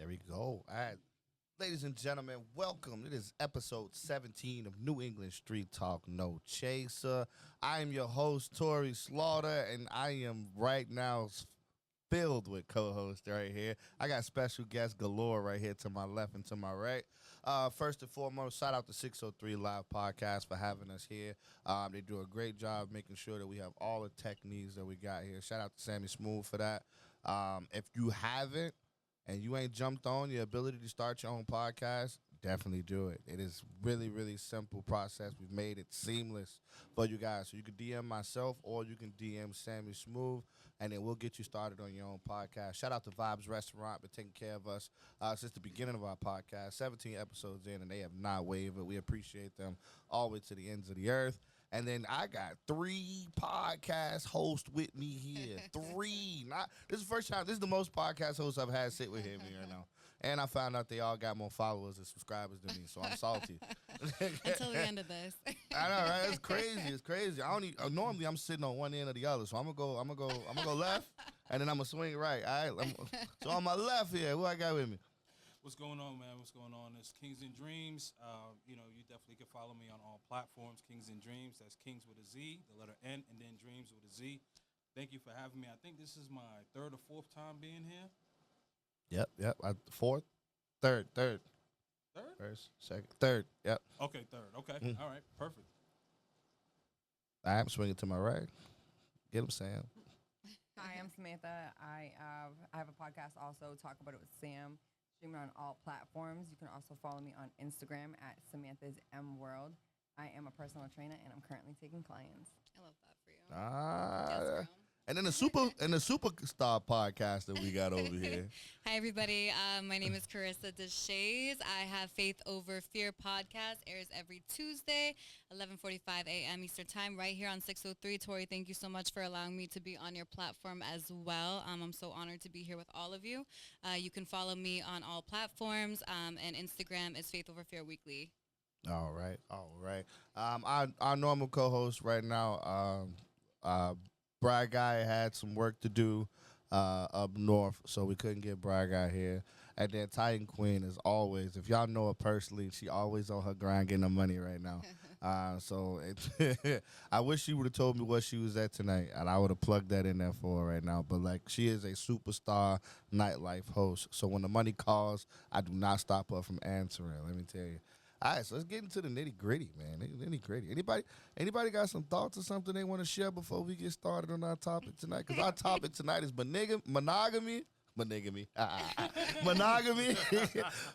There we go. All right. Ladies and gentlemen, welcome. It is episode 17 of New England Street Talk No Chaser. I am your host, Tori Slaughter, and I am right now filled with co-hosts right here. I got special guests galore right here to my left and to my right. First and foremost, shout out to 603 Live Podcast for having us here. They do a great job making sure that we have all the tech needs that we got here. Shout out to Sammy Smooth for that. If you haven't, and you ain't jumped on your ability to start your own podcast, definitely do it. It is really, really simple process. We've made it seamless for you guys. So you can DM myself or you can DM Sammy Smooth, and then we'll get you started on your own podcast. Shout out to Vibes Restaurant for taking care of us since the beginning of our podcast. 17 episodes in, and they have not wavered. We appreciate them all the way to the ends of the earth. And then I got 3 podcast hosts with me here. 3. This is the first time. This is the most podcast hosts I've had sit with him here now. And I found out they all got more followers and subscribers than me, so I'm salty. Until the end of this. I know, right? It's crazy. It's crazy. I don't normally I'm sitting on one end or the other, so I'm gonna go left, and then I'm gonna swing right. All right. So on my left here, who I got with me? What's going on, man? What's going on? It's Kings and Dreams. You definitely can follow me on all platforms. Kings and Dreams. That's Kings with a Z, the letter N, and then Dreams with a Z. Thank you for having me. I think this is my 3rd or 4th time being here. Yep. Fourth, third. Third? First, second, third. Yep. Okay, 3rd. Okay. All right. Perfect. I'm swinging to my right. Get him, Sam. Hi, I'm Samantha. I have a podcast also, Talk About It with Sam, streaming on all platforms. You can also follow me on Instagram at Samantha's M World. I am a personal trainer, and I'm currently taking clients. I love that for you. Yes, girl. And then the superstar podcast that we got over here. Hi, everybody. My name is Carissa Deshays. I have Faith Over Fear podcast. Airs every Tuesday, 11:45 a.m. Eastern Time, right here on 603. Tori, thank you so much for allowing me to be on your platform as well. I'm so honored to be here with all of you. You can follow me on all platforms, and Instagram is Faith Over Fear Weekly. All right. Our normal co-host right now, Bry Guy had some work to do up north, so we couldn't get Bry Guy here. And then Titan Queen, as always, if y'all know her personally, she always on her grind getting her money right now. I wish she would have told me what she was at tonight, and I would have plugged that in there for her right now. But, like, she is a superstar nightlife host, so when the money calls, I do not stop her from answering, let me tell you. All right, so let's get into the nitty-gritty, man. Nitty-gritty. Anybody got some thoughts or something they want to share before we get started on our topic tonight? Because our topic tonight is monogamy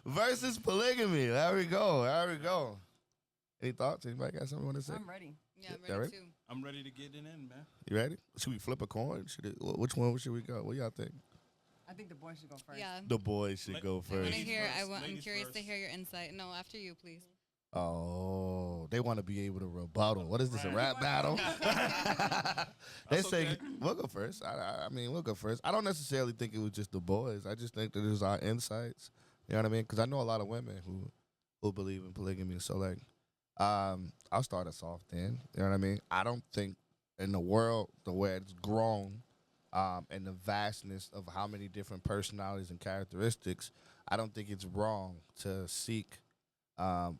versus polygamy. There we go. Any thoughts? Anybody got something you want to say? I'm ready. Yeah, I'm ready too. I'm ready to get it in, man. You ready? Should we flip a coin? Which one should we go? What y'all think? I think the boys should go first. Yeah. The boys should go I want first. to hear. I'm Ladies curious first. to hear your insight. No, after you, please. Oh, they want to be able to rebuttal. What is this, a Right. rap battle? They That's say, okay. we'll go first. I mean, we'll go first. I don't necessarily think it was just the boys. I just think that it was our insights. You know what I mean? Because I know a lot of women who believe in polygamy. So, like, I'll start us off then. You know what I mean? I don't think in the world, the way it's grown, and the vastness of how many different personalities and characteristics, I don't think it's wrong to seek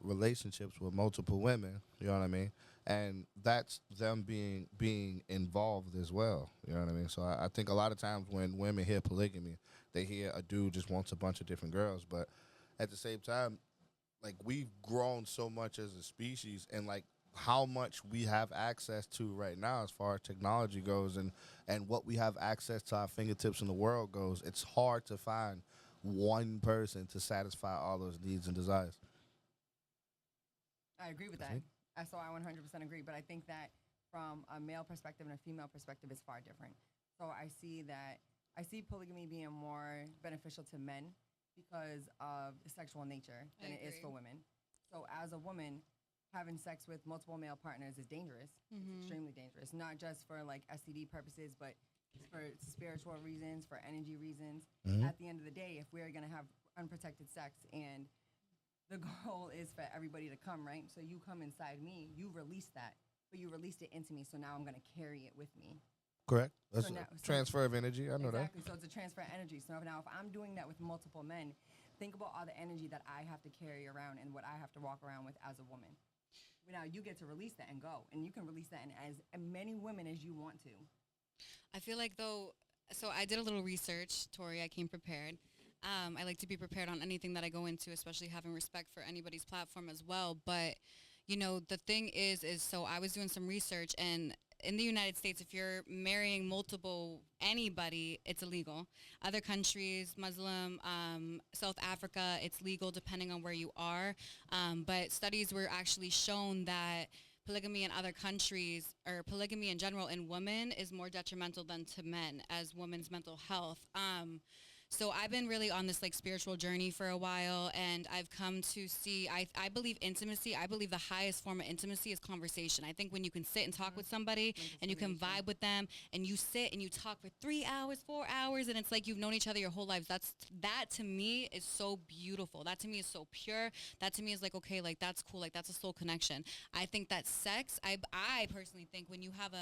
relationships with multiple women. You know what I mean? And that's them being involved as well. You know what I mean? So I think a lot of times when women hear polygamy, they hear a dude just wants a bunch of different girls. But at the same time, like, we've grown so much as a species, and like how much we have access to right now as far as technology goes, and what we have access to our fingertips in the world goes, it's hard to find one person to satisfy all those needs and desires. I agree with that. So I 100% agree. But I think that from a male perspective and a female perspective, it's far different. So I see polygamy being more beneficial to men because of the sexual nature than it is for women. So as a woman, having sex with multiple male partners is dangerous. It's extremely dangerous, not just for like STD purposes, but for spiritual reasons, for energy reasons. At the end of the day, if we're going to have unprotected sex and the goal is for everybody to come, right? So you come inside me, you release that, but you released it into me, so now I'm going to carry it with me. Correct. That's So a now- transfer of energy. I know Exactly. So it's a transfer of energy. So now if I'm doing that with multiple men, think about all the energy that I have to carry around and what I have to walk around with as a woman. Now you get to release that and go, and you can release that in as many women as you want to. I feel like though, so I did a little research, Tori. I came prepared. I like to be prepared on anything that I go into, especially having respect for anybody's platform as well. But you know, the thing is so I was doing some research, and in the United States, if you're marrying multiple anybody, it's illegal. Other countries, Muslim, South Africa, it's legal depending on where you are. But studies were actually shown that polygamy in other countries, or polygamy in general in women, is more detrimental than to men as women's mental health. So I've been really on this like spiritual journey for a while, and I've come to see, I believe intimacy, I believe the highest form of intimacy is conversation. I think when you can sit and talk with somebody and you can vibe with them, and you sit and you talk for 3 hours, 4 hours, and it's like you've known each other your whole lives. That to me is so beautiful. That to me is so pure. That to me is like, okay, like that's cool. Like that's a soul connection. I think that sex, I personally think when you have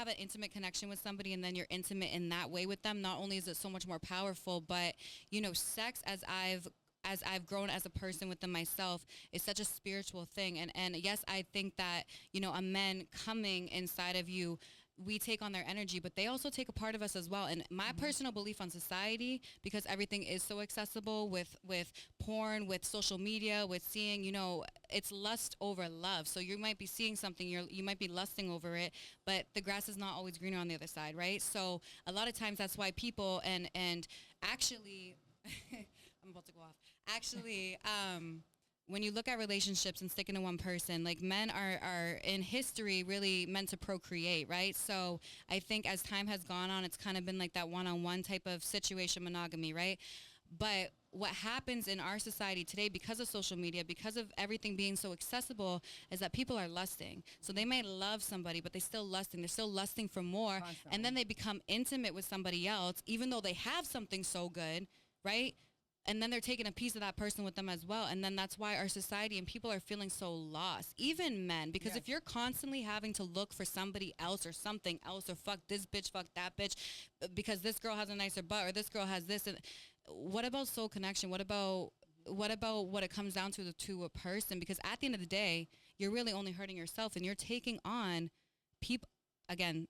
an intimate connection with somebody and then you're intimate in that way with them, not only is it so much more powerful, but you know, sex as I've grown as a person within myself is such a spiritual thing. And yes, I think that, you know, a man coming inside of you, we take on their energy, but they also take a part of us as well. And my personal belief on society, because everything is so accessible with porn, with social media, with seeing, you know, it's lust over love. So you might be seeing something, you might be lusting over it, but the grass is not always greener on the other side, right? So a lot of times that's why people, and actually, I'm about to go off. Actually, when you look at relationships and sticking to one person, like men are in history really meant to procreate, right? So I think as time has gone on, it's kind of been like that one-on-one type of situation, monogamy, right? But what happens in our society today, because of social media, because of everything being so accessible, is that people are lusting. So they may love somebody, but they're still lusting. They're still lusting for more. Constantly. And then they become intimate with somebody else, even though they have something so good, right? And then they're taking a piece of that person with them as well. And then that's why our society and people are feeling so lost, even men. Because Yes. if you're constantly having to look for somebody else or something else, or fuck this bitch, fuck that bitch, because this girl has a nicer butt or this girl has this, and what about soul connection? What about what it comes down to a person? Because at the end of the day, you're really only hurting yourself, and you're taking on people. Again,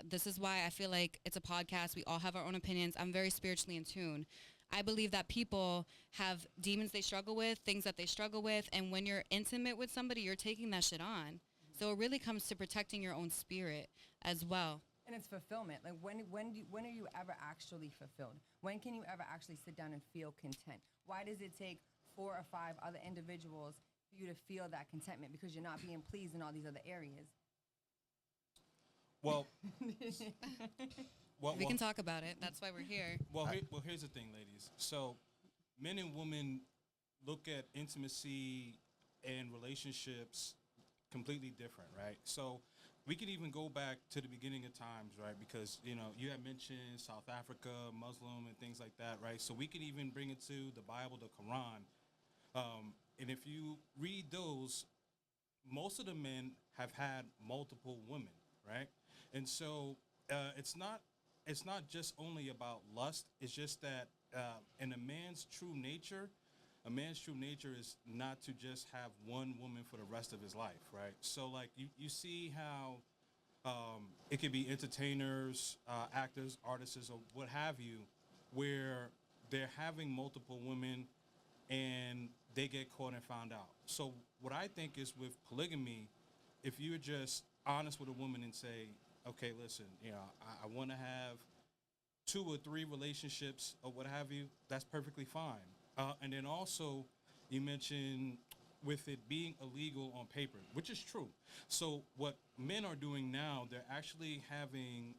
this is why I feel like it's a podcast. We all have our own opinions. I'm very spiritually in tune. I believe that people have demons they struggle with, things that they struggle with, and when you're intimate with somebody, you're taking that shit on. So it really comes to protecting your own spirit as well. And it's fulfillment. Like when are you ever actually fulfilled? When can you ever actually sit down and feel content? Why does it take 4 or 5 other individuals for you to feel that contentment? Because you're not being pleased in all these other areas. Well, We can talk about it. That's why we're here. Well, here's the thing, ladies. So, men and women look at intimacy and relationships completely different, right? So, we could even go back to the beginning of times, right? Because, you know, you had mentioned South Africa, Muslim, and things like that, right? So, we could even bring it to the Bible, the Quran. And if you read those, most of the men have had multiple women, right? And so, it's not just only about lust. It's just that in a man's true nature is not to just have one woman for the rest of his life, right? So like you see how it could be entertainers, actors, artists, or what have you, where they're having multiple women and they get caught and found out. So what I think is with polygamy, if you're just honest with a woman and say, okay, listen, you know, I want to have 2 or 3 relationships or what have you, that's perfectly fine. And then also, you mentioned with it being illegal on paper, which is true. So what men are doing now, they're actually having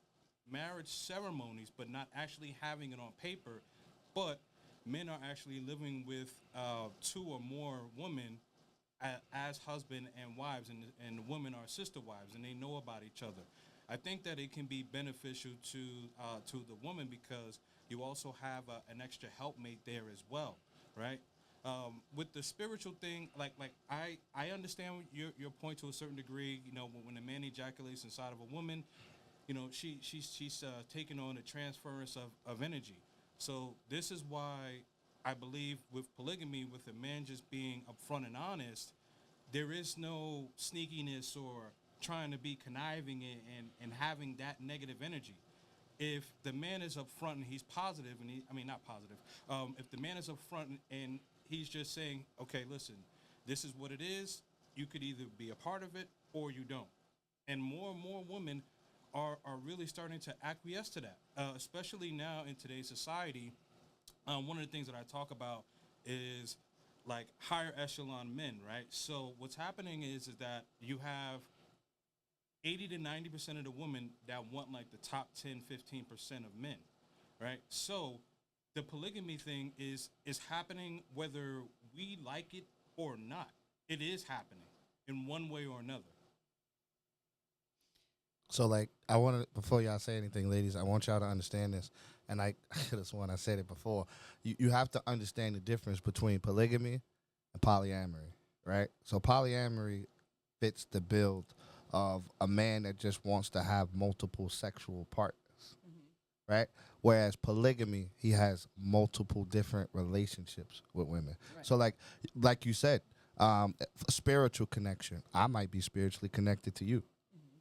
marriage ceremonies, but not actually having it on paper. But men are actually living with 2 or more women as husband and wives, and the women are sister wives, and they know about each other. I think that it can be beneficial to the woman because you also have an extra helpmate there as well, right? With the spiritual thing, like I understand your point to a certain degree. You know, when a man ejaculates inside of a woman, you know, she's taking on a transference of energy. So this is why I believe with polygamy, with a man just being upfront and honest, there is no sneakiness or trying to be conniving and having that negative energy. If the man is upfront and he's positive, and I mean, not positive, if the man is upfront and he's just saying, okay, listen, this is what it is, you could either be a part of it or you don't. And more women are really starting to acquiesce to that, especially now in today's society. One of the things that I talk about is like higher echelon men, right? So what's happening is that you have 80 to 90% of the women that want like the top 10, 15% of men, right? So the polygamy thing is happening whether we like it or not. It is happening in one way or another. So, like, I want to, before y'all say anything, ladies, I want y'all to understand this. And I could have sworn I said it before. You have to understand the difference between polygamy and polyamory, right? So, polyamory fits the build of a man that just wants to have multiple sexual partners, right? Whereas polygamy, he has multiple different relationships with women. Right. So, like you said, spiritual connection. I might be spiritually connected to you,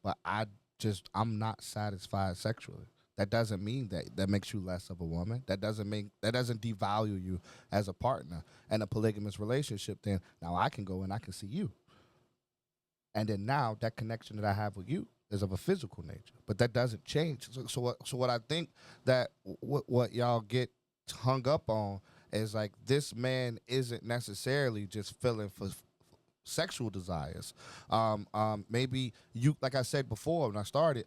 but I'm not satisfied sexually. That doesn't mean that makes you less of a woman. That doesn't devalue you as a partner. And a polygamous relationship, then now I can go and I can see you. And then now that connection that I have with you is of a physical nature, but that doesn't change. So what I think that what y'all get hung up on is like this man isn't necessarily just filling for sexual desires. Maybe you, like I said before when I started,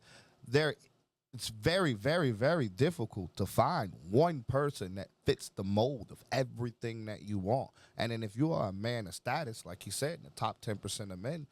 it's very, very, very difficult to find one person that fits the mold of everything that you want. And then if you are a man of status, like he said, in the top 10% of men,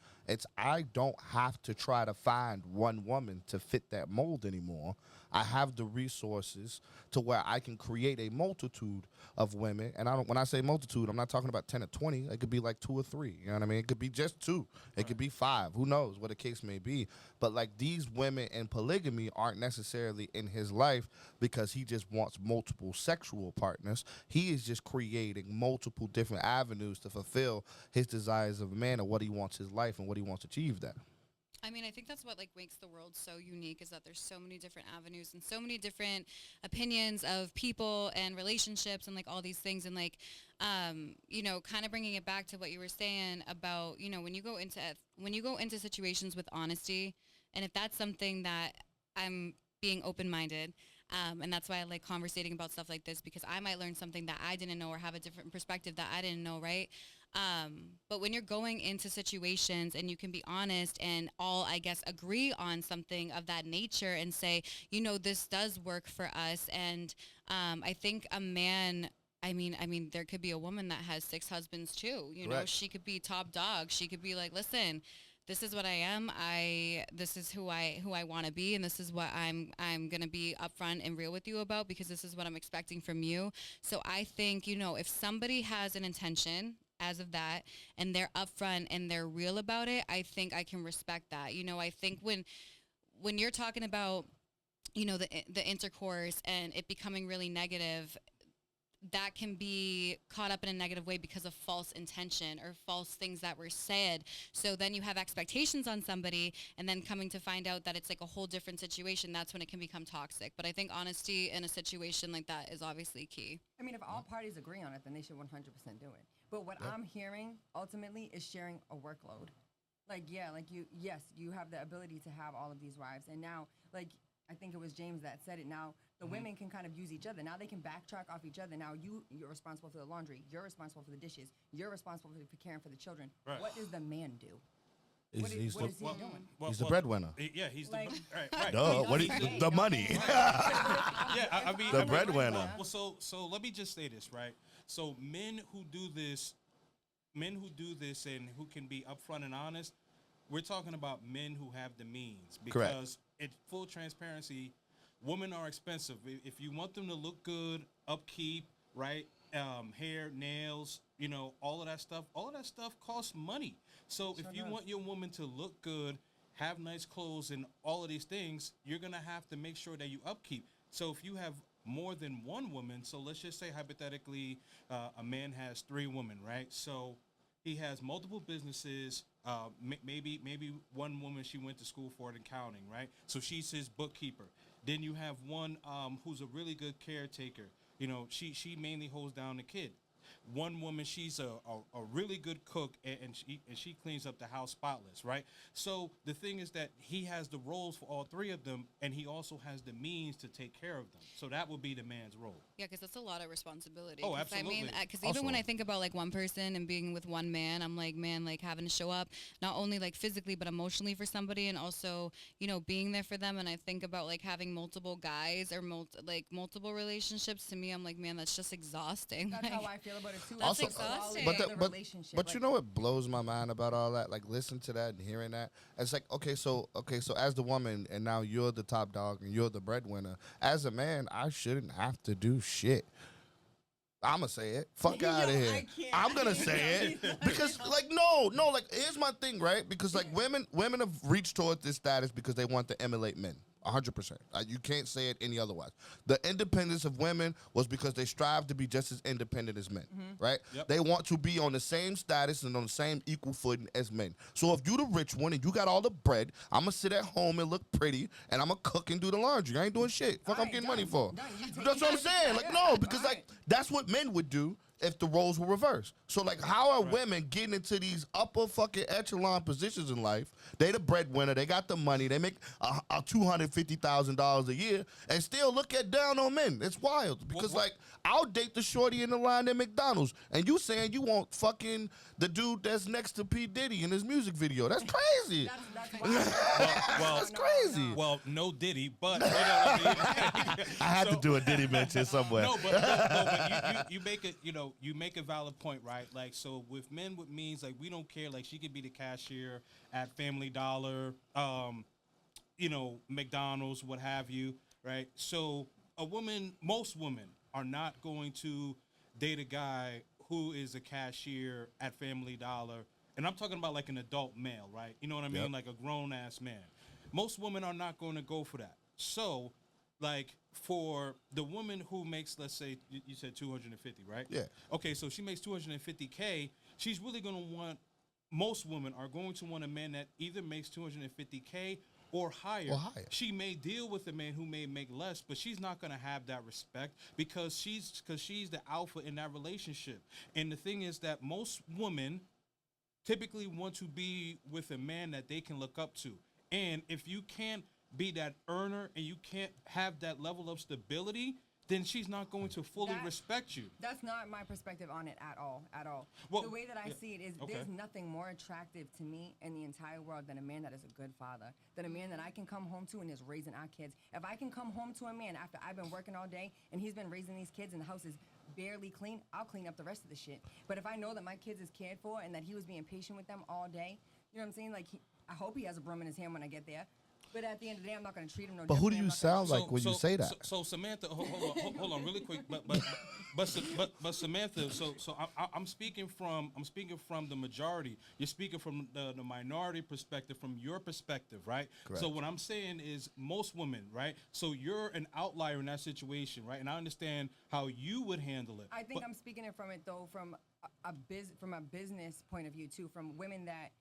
I don't have to try to find one woman to fit that mold anymore. I have the resources to where I can create a multitude of women. And when I say multitude, I'm not talking about 10 or 20. It could be like 2 or 3. You know what I mean? It could be just 2. It could be 5. Who knows what the case may be. But like these women in polygamy aren't necessarily in his life because he just wants multiple sexual partners. He is just creating multiple different avenues to fulfill his desires of a man or what he wants his life and what he wants to achieve that. I mean, I think that's what like makes the world so unique is that there's so many different avenues and so many different opinions of people and relationships and like all these things and like, kind of bringing it back to what you were saying about, when you go into situations with honesty, and if that's something that I'm being open-minded. And that's why I like conversating about stuff like this because I might learn something that I didn't know or have a different perspective that I didn't know, right? But when you're going into situations and you can be honest and all, I guess, agree on something of that nature and say, this does work for us. And I think a man, I mean, there could be a woman that has 6 husbands too. Correct. She could be top dog. She could be like, listen, this is what I am. This is who I want to be, and this is what I'm gonna be upfront and real with you about because this is what I'm expecting from you. So I think if somebody has an intention as of that and they're upfront and they're real about it, I think I can respect that. I think when you're talking about the intercourse and it becoming really negative, that can be caught up in a negative way because of false intention or false things that were said. So then you have expectations on somebody and then coming to find out that it's like a whole different situation. That's when it can become toxic. But I think honesty in a situation like that is obviously key. I mean, if all parties agree on it, then they should 100% do it. But what I'm hearing ultimately is sharing a workload. You have the ability to have all of these wives. And now, I think it was James that said it. Now the women can kind of use each other. Now they can backtrack off each other. Now you're responsible for the laundry. You're responsible for the dishes. You're responsible for caring for the children. Right. What does the man do? He's What is he doing? He's the breadwinner. Yeah, he's Like- right. Duh, what is the money? Yeah, I mean, The breadwinner. Well, so let me just say this, right? So men who do this and who can be upfront and honest, we're talking about men who have the means. Correct. Because in full transparency, women are expensive. If you want them to look good, upkeep, right? Hair, nails, all of that stuff costs money. So if you want your woman to look good, have nice clothes and all of these things, you're going to have to make sure that you upkeep. So if you have more than one woman, so let's just say hypothetically, a man has 3 women, right? So he has multiple businesses. Maybe one woman she went to school for in accounting, right? So she's his bookkeeper. Then you have one who's a really good caretaker. You know, she mainly holds down the kid. One woman, she's a really good cook, and she cleans up the house spotless, right? So the thing is that he has the roles for all 3 of them, and he also has the means to take care of them. So that would be the man's role. Yeah, because that's a lot of responsibility. Oh, 'Cause absolutely. I mean, because even when Also- I think about like one person and being with one man, I'm like, man, like having to show up not only like physically but emotionally for somebody, and also being there for them. And I think about like having multiple guys or multiple relationships. To me, I'm like, man, that's just exhausting. That's Like, how I feel about it too. That's It's the exhausting. quality But of the- the relationship. But you know what blows my mind about all that? Like, listen to that and hearing that. It's like, okay, so as the woman, and now you're the top dog and you're the breadwinner. As a man, I shouldn't have to do shit. I'ma say it. Fuck Yo, out of here. I can't. I'm gonna say it because, like, no. Like, here's my thing, right? Because like women have reached towards this status because they want to emulate men. 100%. You can't say it any otherwise. The independence of women was because they strive to be just as independent as men, right? Yep. They want to be on the same status and on the same equal footing as men. So if you the rich one and you got all the bread, I'm going to sit at home and look pretty, and I'm going to cook and do the laundry. I ain't doing shit. Fuck, I'm Alright, getting done, money for. done. You take That's what I'm care of the saying. kid, Like, yeah. no, because like Alright. that's what men would do if the roles were reversed. So like, how are women getting into these upper fucking echelon positions in life? They the breadwinner. They got the money. They make a $250,000 a year, and still look down on men. It's wild because like I'll date the shorty in the line at McDonald's, and you saying you want fucking the dude that's next to P Diddy in his music video? That's crazy. That's wild. Well, That's crazy. Well, no Diddy, but I had to do a Diddy mention somewhere. No, but you make it. You make a valid point, right? Like, so with men with means, like we don't care. Like she could be the cashier at Family Dollar, McDonald's, what have you, right? So most women are not going to date a guy who is a cashier at Family Dollar, and I'm talking about like an adult male, right? You know what I mean? Yep. Like a grown ass man. Most women are not going to go for that. So, like for the woman who makes, let's say you said 250, right? Yeah. Okay, so she makes 250K. She's really going to want. Most women are going to want a man that either makes 250K or higher. She may deal with a man who may make less, but she's not going to have that respect because she's the alpha in that relationship. And the thing is that most women typically want to be with a man that they can look up to. And if you can't be that earner and you can't have that level of stability, then she's not going to fully respect you. That's not my perspective on it at all. Well, the way that I see it is okay. there's nothing more attractive to me in the entire world than a man that is a good father, than a man that I can come home to and is raising our kids. If I can come home to a man after I've been working all day and he's been raising these kids and the house is barely clean, I'll clean up the rest of the shit. But if I know that my kids is cared for and that he was being patient with them all day, you know what I'm saying? Like, I hope he has a broom in his hand when I get there. But at the end of the day, I'm not going to treat him no But who do differently. you I'm not gonna- sound like when you say that? So Samantha, hold on, really quick. But Samantha, so I'm speaking from the majority. You're speaking from the minority perspective, from your perspective, right? Correct. So what I'm saying is most women, right? So you're an outlier in that situation, right? And I understand how you would handle it. I think but- I'm speaking it from it though from a business point of view too, from women that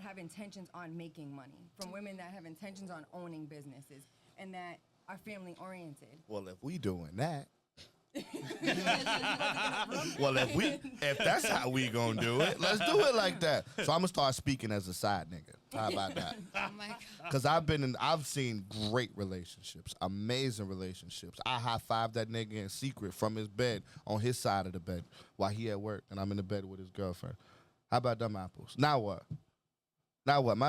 have intentions on making money, from women that have intentions on owning businesses, and that are family oriented. Well, if we doing that, well, if that's how we gonna do it, let's do it like that. So I'm gonna start speaking as a side nigga. How about that? oh my God. Because I've seen great relationships, amazing relationships. I high-fived that nigga in secret from his bed on his side of the bed while he at work and I'm in the bed with his girlfriend. How about them apples? Now what?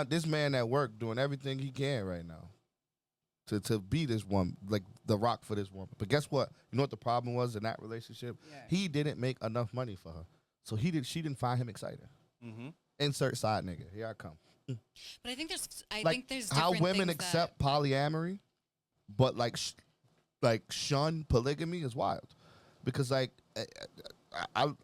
This man at work doing everything he can right now to be this woman, like the rock for this woman. But guess what? You know what the problem was in that relationship? Yeah. He didn't make enough money for her, so she didn't find him exciting. Mm-hmm. Insert side nigga. Here I come. But I think there's how different women things accept polyamory, but like shun polygamy is wild, because like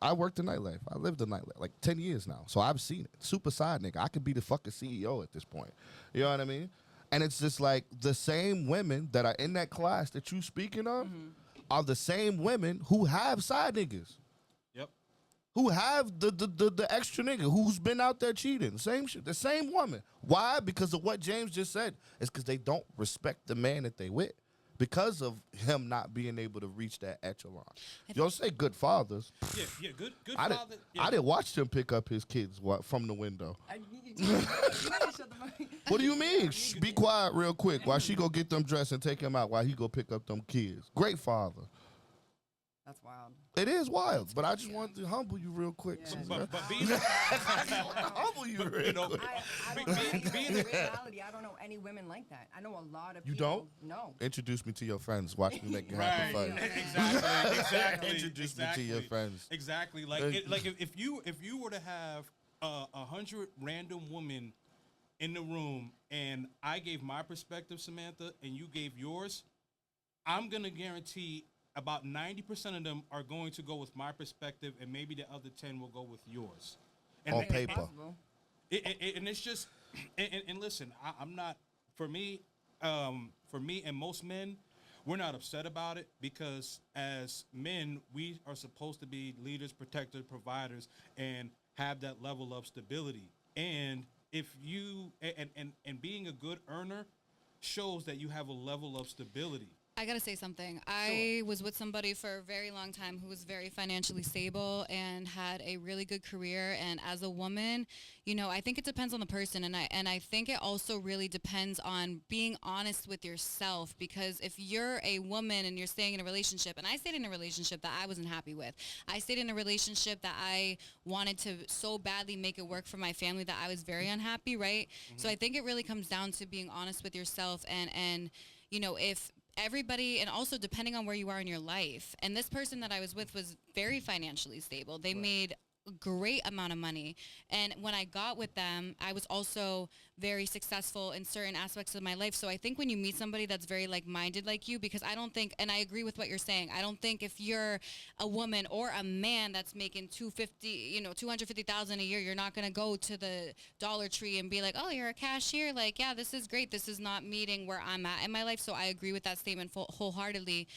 I worked the nightlife. I lived the nightlife like 10 years now, so I've seen it. Super side nigga. I could be the fucking CEO at this point. You know what I mean? And it's just like the same women that are in that class that you speaking of. are the same women who have side niggas. Yep. Who have the extra nigga who's been out there cheating. Same shit. The same woman. Why? Because of what James just said. It's because they don't respect the man that they with. Because of him not being able to reach that echelon. You don't say good fathers. Yeah, good I father. I didn't watch him pick up his kids from the window. You need to shut the mic. What do you mean? Be quiet real quick while she go get them dressed and take him out while he go pick up them kids. Great father. That's wild. It is wild, but I just wanted to humble you real quick. Yeah. But being, Humble you real you know, quick. I don't know. In reality, I don't know any women like that. I know a lot of You people. don't? No. Introduce me to your friends. Watch me make you happy right? fun. Exactly. Introduce me to your friends. Exactly. Like if you were to have 100 random women in the room, and I gave my perspective, Samantha, and you gave yours, I'm gonna guarantee about 90% of them are going to go with my perspective, and maybe the other 10 will go with yours. And On I think it's paper. possible. and it's just, and listen, I'm not, for me and most men, we're not upset about it, because as men, we are supposed to be leaders, protectors, providers, and have that level of stability. And if you, and being a good earner shows that you have a level of stability. I gotta say something. I was with somebody for a very long time who was very financially stable and had a really good career. And as a woman, you know, I think it depends on the person, and I think it also really depends on being honest with yourself. Because if you're a woman and you're staying in a relationship, and I stayed in a relationship that I wasn't happy with, I stayed in a relationship that I wanted to so badly make it work for my family that I was very unhappy, right? Mm-hmm. So I think it really comes down to being honest with yourself, and you know, if everybody, and also depending on where you are in your life. And this person that I was with was very financially stable. They made a great amount of money. And when I got with them, I was also very successful in certain aspects of my life. So I think when you meet somebody that's very like-minded like you, because I don't think, and I agree with what you're saying, I don't think if you're a woman or a man that's making $250,000 a year, you're not going to go to the Dollar Tree and be like, oh, you're a cashier. Like, yeah, this is great. This is not meeting where I'm at in my life. So I agree with that statement wholeheartedly.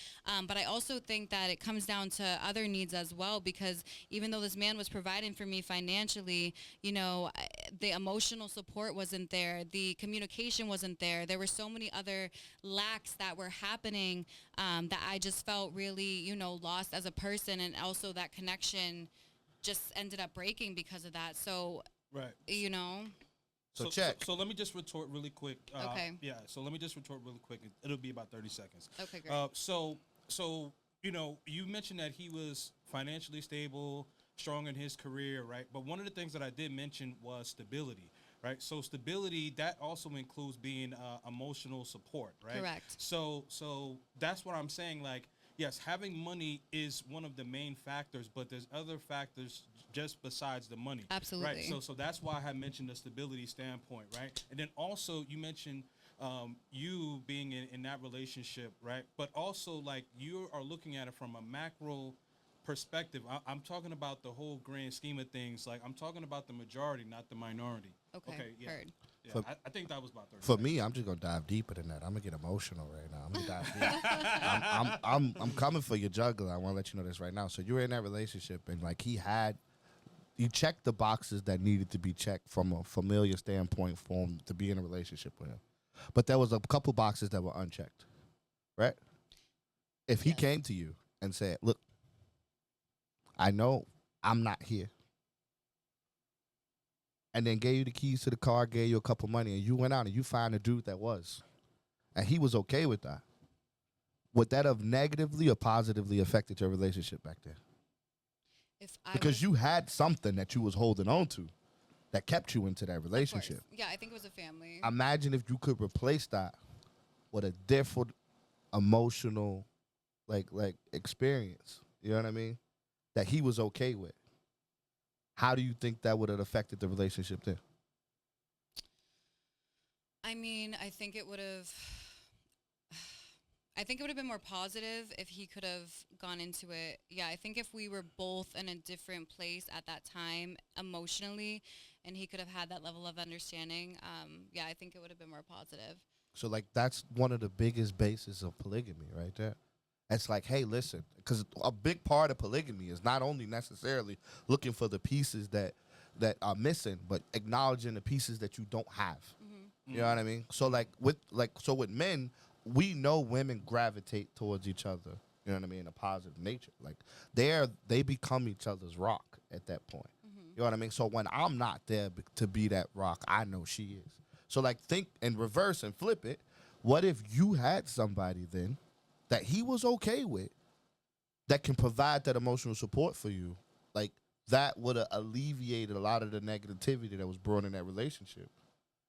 But I also think that it comes down to other needs as well, because even though this man was providing for me financially, you know, the emotional support wasn't there. The communication wasn't there. There were so many other lacks that were happening that I just felt really, you know, lost as a person. And also that connection just ended up breaking because of that. So, right, you know. So check. So let me just retort really quick. Okay. Yeah. So let me just retort really quick. It'll be about 30 seconds. Okay, great. So you know, you mentioned that he was financially stable, strong in his career, right? But one of the things that I did mention was stability, right? So stability, that also includes being emotional support, right? Correct. So that's what I'm saying. Like, yes, having money is one of the main factors, but there's other factors just besides the money. Absolutely. Right. So that's why I mentioned the stability standpoint, right? And then also you mentioned you being in that relationship, right? But also, like, you are looking at it from a macro perspective. I'm talking about the whole grand scheme of things. Like, I'm talking about the majority, not the minority. Okay, yeah. heard. Yeah, I think that was about 30 For seconds. me, I'm just gonna dive deeper than that. I'm gonna get emotional right now. I'm gonna dive deep. I'm coming for your juggler. I want to let you know this right now. So you were in that relationship, and like he checked the boxes that needed to be checked from a familiar standpoint for him to be in a relationship with him. But there was a couple boxes that were unchecked, right? If he came to you and said, "Look, I know I'm not here," and then gave you the keys to the car, gave you a couple money, and you went out and you find a dude that was, and he was okay with that, would that have negatively or positively affected your relationship back then? Because you had something that you was holding on to that kept you into that relationship. Yeah, I think it was a family. Imagine if you could replace that with a different emotional like experience. You know what I mean? That he was okay with. How do you think that would have affected the relationship then? I mean, I think it would have been more positive if he could have gone into it. Yeah, I think if we were both in a different place at that time emotionally, and he could have had that level of understanding, yeah, I think it would have been more positive. So like that's one of the biggest bases of polygamy right there. It's like, hey, listen, because a big part of polygamy is not only necessarily looking for the pieces that are missing, but acknowledging the pieces that you don't have. You know what I mean? So with men, we know women gravitate towards each other. You know what I mean? In a positive nature, like they become each other's rock at that point. You know what I mean? So when I'm not there to be that rock, I know she is. So like think in reverse and flip it. What if you had somebody then that he was okay with that can provide that emotional support for you? Like that would have alleviated a lot of the negativity that was brought in that relationship.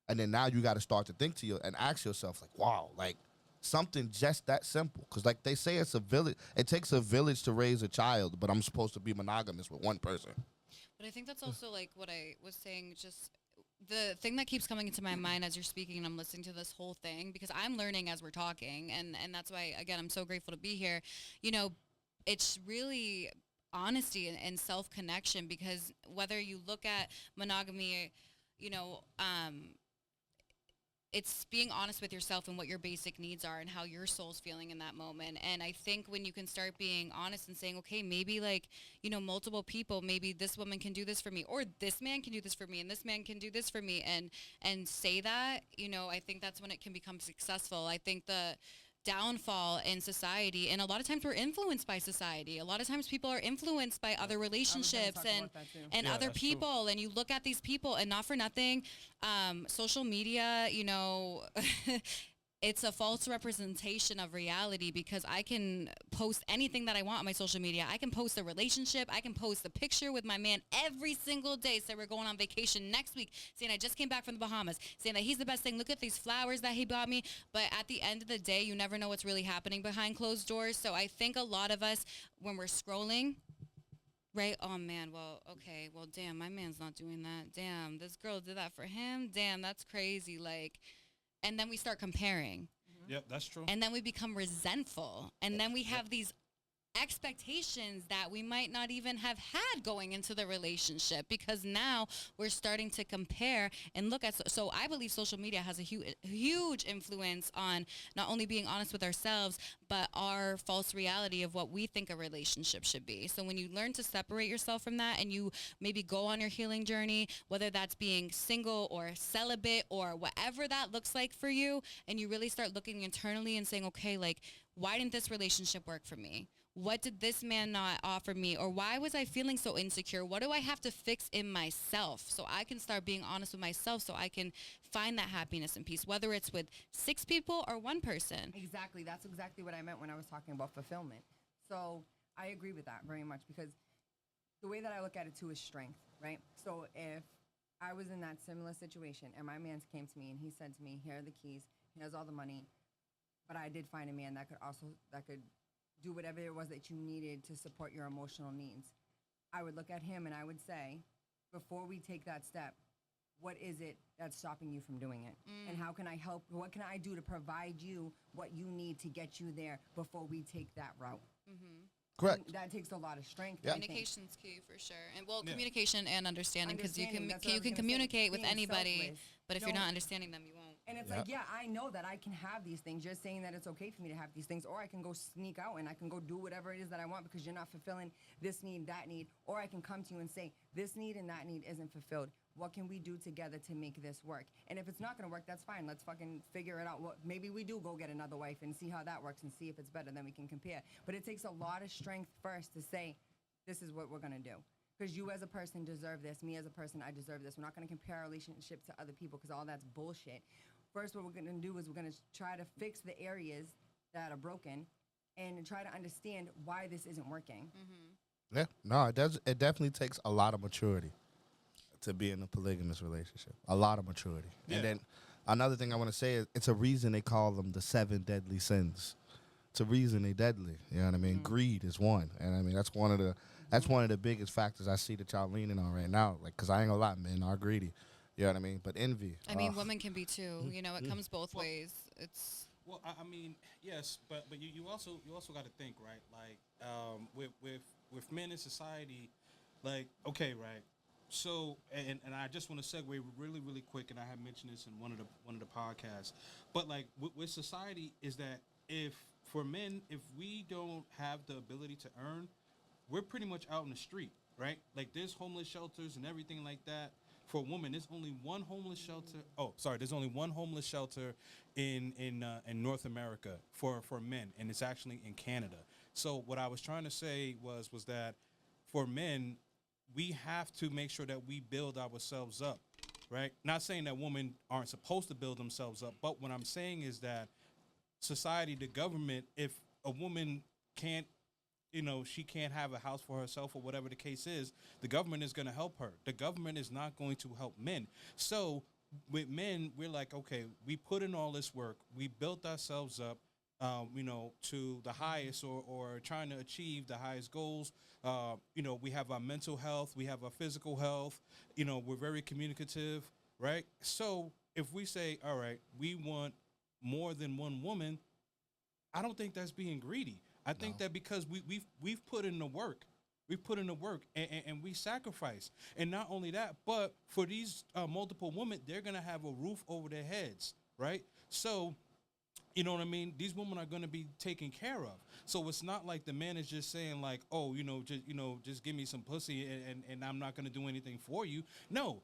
And then now you got to start to think to you and ask yourself, like, wow, like something just that simple. Because like they say, it's a village. It takes a village to raise a child, but I'm supposed to be monogamous with one person. But I think that's also like what I was saying, just the thing that keeps coming into my mind as you're speaking and I'm listening to this whole thing, because I'm learning as we're talking. And that's why, again, I'm so grateful to be here. You know, it's really honesty and self-connection, because whether you look at monogamy, you know, it's being honest with yourself and what your basic needs are and how your soul's feeling in that moment. And I think when you can start being honest and saying, okay, maybe like, you know, multiple people, maybe this woman can do this for me, or this man can do this for me, and this man can do this for me, and say that, you know, I think that's when it can become successful. I think the downfall in society, and a lot of times we're influenced by society. A lot of times people are influenced by other relationships and Yeah, other that's true. people, and you look at these people, and not for nothing, social media, you know, it's a false representation of reality, because I can post anything that I want on my social media. I can post a relationship. I can post a picture with my man every single day. Say we're going on vacation next week, saying I just came back from the Bahamas, saying that he's the best thing. Look at these flowers that he bought me. But at the end of the day, you never know what's really happening behind closed doors. So I think a lot of us, when we're scrolling, right? Oh, man, well, okay, well, damn, my man's not doing that. Damn, this girl did that for him. Damn, that's crazy. Like, and then we start comparing. Yep, that's true. And then we become resentful. And then we have these expectations that we might not even have had going into the relationship, because now we're starting to compare and look at. So I believe social media has a huge influence on not only being honest with ourselves, but our false reality of what we think a relationship should be. So when you learn to separate yourself from that, and you maybe go on your healing journey, whether that's being single or celibate or whatever that looks like for you, and you really start looking internally and saying, okay, like, why didn't this relationship work for me? What did this man not offer me? Or why was I feeling so insecure? What do I have to fix in myself so I can start being honest with myself, so I can find that happiness and peace, whether it's with 6 people or 1 person? Exactly. That's exactly what I meant when I was talking about fulfillment. So I agree with that very much, because the way that I look at it too is strength, right? So if I was in that similar situation and my man came to me and he said to me, here are the keys, here's all the money, but I did find a man that could do whatever it was that you needed to support your emotional needs, I would look at him and I would say, before we take that step, what is it that's stopping you from doing it? And how can I help? What can I do to provide you what you need to get you there before we take that route? Correct. And that takes a lot of strength. Yeah. I think. Communication's key for sure. And well, Yeah. communication and understanding, because you Understanding, can that's what I was you can gonna say. communicate with Being anybody, selfless. but if you're No. not understanding them, you won't. And it's Yeah. like, yeah, I know that I can have these things. You're saying that it's okay for me to have these things, or I can go sneak out and I can go do whatever it is that I want because you're not fulfilling this need, that need. Or I can come to you and say, this need and that need isn't fulfilled. What can we do together to make this work? And if it's not going to work, that's fine. Let's fucking figure it out. Maybe we do go get another wife and see how that works and see if it's better, then we can compare. But it takes a lot of strength first to say, this is what we're going to do. Because you as a person deserve this. Me as a person, I deserve this. We're not going to compare our relationship to other people, because all that's bullshit. First, what we're going to do is we're going to try to fix the areas that are broken and try to understand why this isn't working. Yeah, no, it does. It definitely takes a lot of maturity to be in a polygamous relationship. A lot of maturity. Yeah. And then another thing I want to say is it's a reason they call them the 7 deadly sins. It's a reason they're deadly. You know what I mean? Greed is one, and I mean that's one of the biggest factors I see that y'all leaning on right now. Like, cause I ain't gonna lie, men are greedy. You know what I mean? But envy. I mean, women can be too. You know, it comes both ways. It's Well, I mean, yes, but you also got to think, right? Like, with men in society, like, okay, right. So, and I just want to segue really, really quick, and I have mentioned this in one of the podcasts. But like with society, is that if, for men, if we don't have the ability to earn, we're pretty much out in the street, right? Like there's homeless shelters and everything like that. For women, there's only one homeless shelter. Oh, sorry, there's only one homeless shelter in North America for men, and it's actually in Canada. So what I was trying to say was that for men, we have to make sure that we build ourselves up, right? Not saying that women aren't supposed to build themselves up, but what I'm saying is that society, the government, if a woman can't, she can't have a house for herself or whatever the case is, the government is going to help her. The government is not going to help men. So with men, we're like, okay, we put in all this work. We built ourselves up, to the highest or trying to achieve the highest goals. We have our mental health. We have our physical health. We're very communicative, right? So if we say, all right, we want more than one woman, I don't think that's being greedy. I think that because we've put in the work, and we sacrifice. And not only that, but for these multiple women, they're going to have a roof over their heads, right? So, you know what I mean? These women are going to be taken care of. So it's not like the man is just saying like, oh, just give me some pussy and I'm not going to do anything for you. No,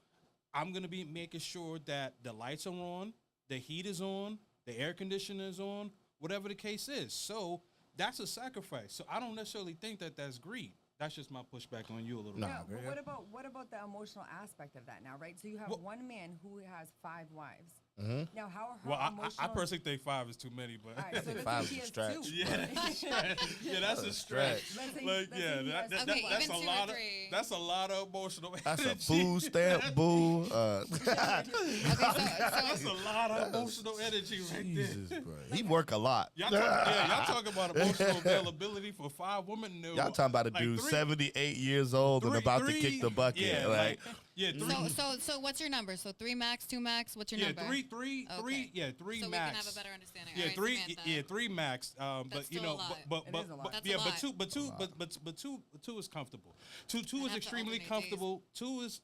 I'm going to be making sure that the lights are on, the heat is on, the air conditioner is on, whatever the case is. So that's a sacrifice. So I don't necessarily think that that's greed. That's just my pushback on you a little bit. Yeah, but what about the emotional aspect of that now, right? So you have one man who has 5 wives. Mm-hmm. Now, how are her Well, emotional... I personally think 5 is too many, but All right, so let's say 5 she is a has stretch. 2. yeah, that's a stretch. Yeah, that's a stretch. Let's say he has that's Okay, that's even a 2 lot or of 3. that's a lot of emotional That's a energy. food stamp, boo. That's a lot of emotional energy right there. Jesus, bro. He work a lot. Y'all talking about emotional availability for 5 women? No, Y'all talking about a like dude 3 78 years old and about to kick the bucket. Yeah, like, yeah, 3. So what's your number? So 3 max, 2 max. What's your Yeah, number? 3. Okay. Yeah, 3 so max. we can have a better understanding. Yeah, All right, 3. Samantha. Yeah, 3 max. But That's you still know, a lot. but It is a lot. That's yeah, a lot. but two is comfortable. Two I is have to extremely alternate comfortable. Two is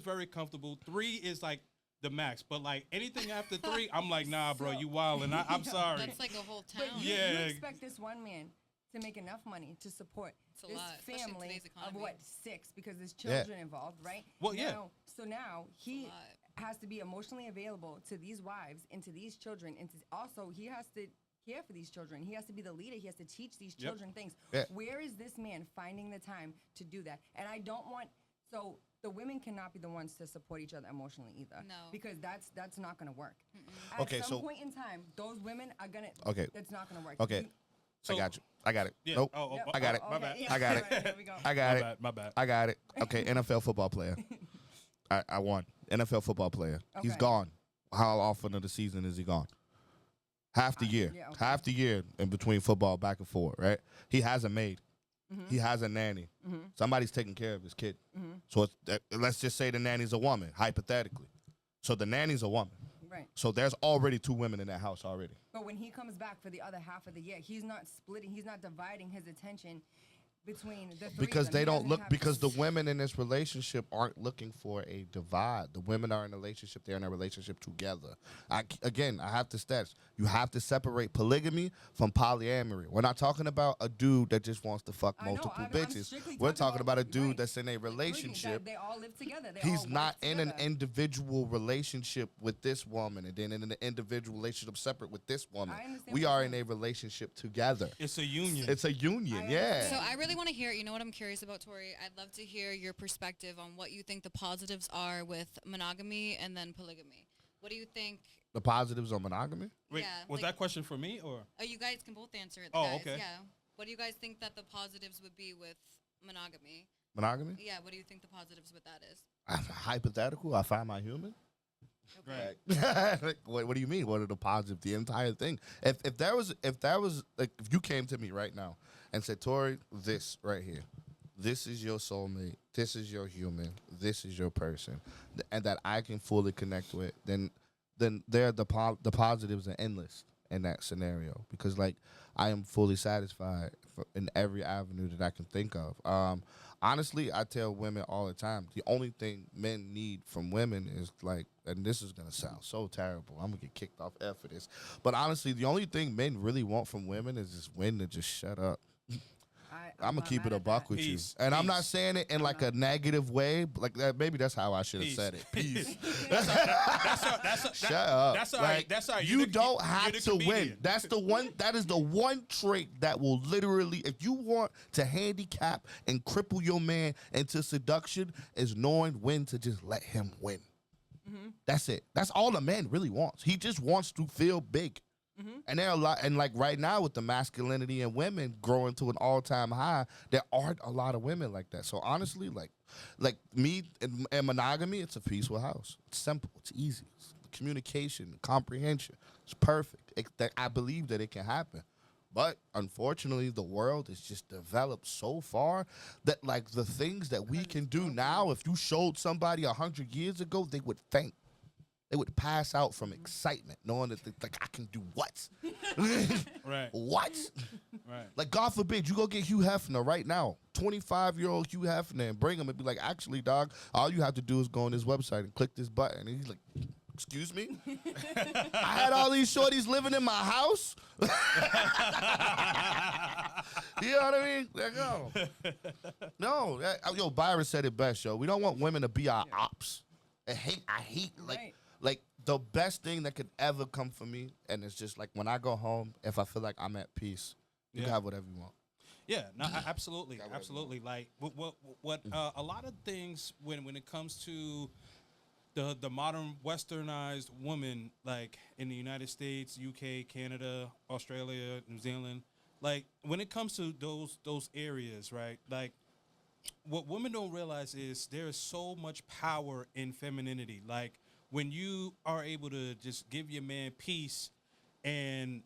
very comfortable. 3 is like the max. But like anything after 3, I'm like, nah, bro, you wildin'. I'm sorry. That's like a whole town. But you expect this one man to make enough money to support It's a this lot, especially in family today's of economy. 6, because there's children involved, right? Well, yeah. So now he lot. has to be emotionally available to these wives and to these children, and also he has to care for these children. He has to be the leader. He has to teach these children things. Yeah. Where is this man finding the time to do that? And I don't want the women cannot be the ones to support each other emotionally either. No. Because that's not going to work. At Okay, some so- point in time, those women are going to. Okay. That's not going to work. okay. So- I got you. I got it. Yeah. Nope. Oh, I got it. My bad. Yeah. I got it. All right, here we go. I got it. My bad. I got it. Okay, NFL football player. I won. NFL football player. He's Okay. gone. How often of the season is he gone? Half the year. yeah, okay. Half the year in between football back and forth, right? He has a maid. He has a nanny. Somebody's taking care of his kid. So let's just say the nanny's a woman, hypothetically. So the nanny's a woman. Right. So there's already 2 women in that house already. But when he comes back for the other half of the year, he's not splitting. He's not dividing his attention between the 3 Because of them. they He don't doesn't look, have because to- the women in this relationship aren't looking for a divide. The women are in a relationship, they're in a relationship together. I have to stats. You have to separate polygamy from polyamory. We're not talking about a dude that just wants to fuck I know, multiple I'm bitches. strictly We're talking about a dude right. that's in a Agreed, relationship. that they all live together. They He's all work not in an together. individual relationship with this woman and then in an individual relationship separate with this woman. I understand We what are you're in saying. a relationship together. It's a union. It's a union, I yeah. understand. So I really want to hear, you know what I'm curious about, Tori? I'd love to hear your perspective on what you think the positives are with monogamy and then polygamy. What do you think? The positives on monogamy? Wait, yeah, was like- that question for me or? Oh, you guys can both answer it. Oh, guys. okay. Yeah. What do you guys think that the positives would be with monogamy? Monogamy? Yeah. What do you think the positives with that is? Hypothetical, I find my human. Okay. Right. What do you mean? What are the positives? The entire thing. If that was like if you came to me right now and said, Tori, this right here, this is your soulmate, this is your human, this is your person, and that I can fully connect with, then there the positives are endless. in that scenario because like I am fully satisfied in every avenue that I can think of. Honestly, I tell women all the time, the only thing men need from women is like, and this is gonna sound so terrible, I'm gonna get kicked off air for this, but honestly, the only thing men really want from women is just women to just shut up. I'm gonna not keep mad it a at buck that. with you, Peace, and I'm not peace. saying it in like a negative way. But like that, maybe that's how I should have Peace. said it. Peace. Shut up. That's all Like, right. That's all right. You You're the- don't you're have the to win. comedian. That's the one. That is the one trait that will literally, if you want to handicap and cripple your man into seduction, is knowing when to just let him win. That's it. That's all a man really wants. He just wants to feel big. And there are a lot, and like right now with the masculinity in women growing to an all-time high, there aren't a lot of women like that. So honestly, like me and monogamy, it's a peaceful house. It's simple. It's easy. It's communication, comprehension. It's perfect. I believe that it can happen. But unfortunately, the world is just developed so far that like the things that we can do now, if you showed somebody 100 years ago, they would faint. They would pass out from excitement, knowing that like I can do what? Right. What? Right. Like God forbid you go get Hugh Hefner right now, 25-year-old Hugh Hefner, and bring him and be like, actually, dog, all you have to do is go on this website and click this button. And he's like, excuse me? I had all these shorties living in my house. You know what I mean? Like, no, yo, Byron said it best, yo. We don't want women to be our ops. I hate, like the best thing that could ever come from me, and it's just like when I go home, if I feel like I'm at peace, you can have whatever you want. Yeah, no, absolutely, absolutely. Like what a lot of things when it comes to the modern westernized woman, like in the United States, UK, Canada, Australia, New Zealand, like when it comes to those areas, right? Like what women don't realize is there is so much power in femininity. Like when you are able to just give your man peace and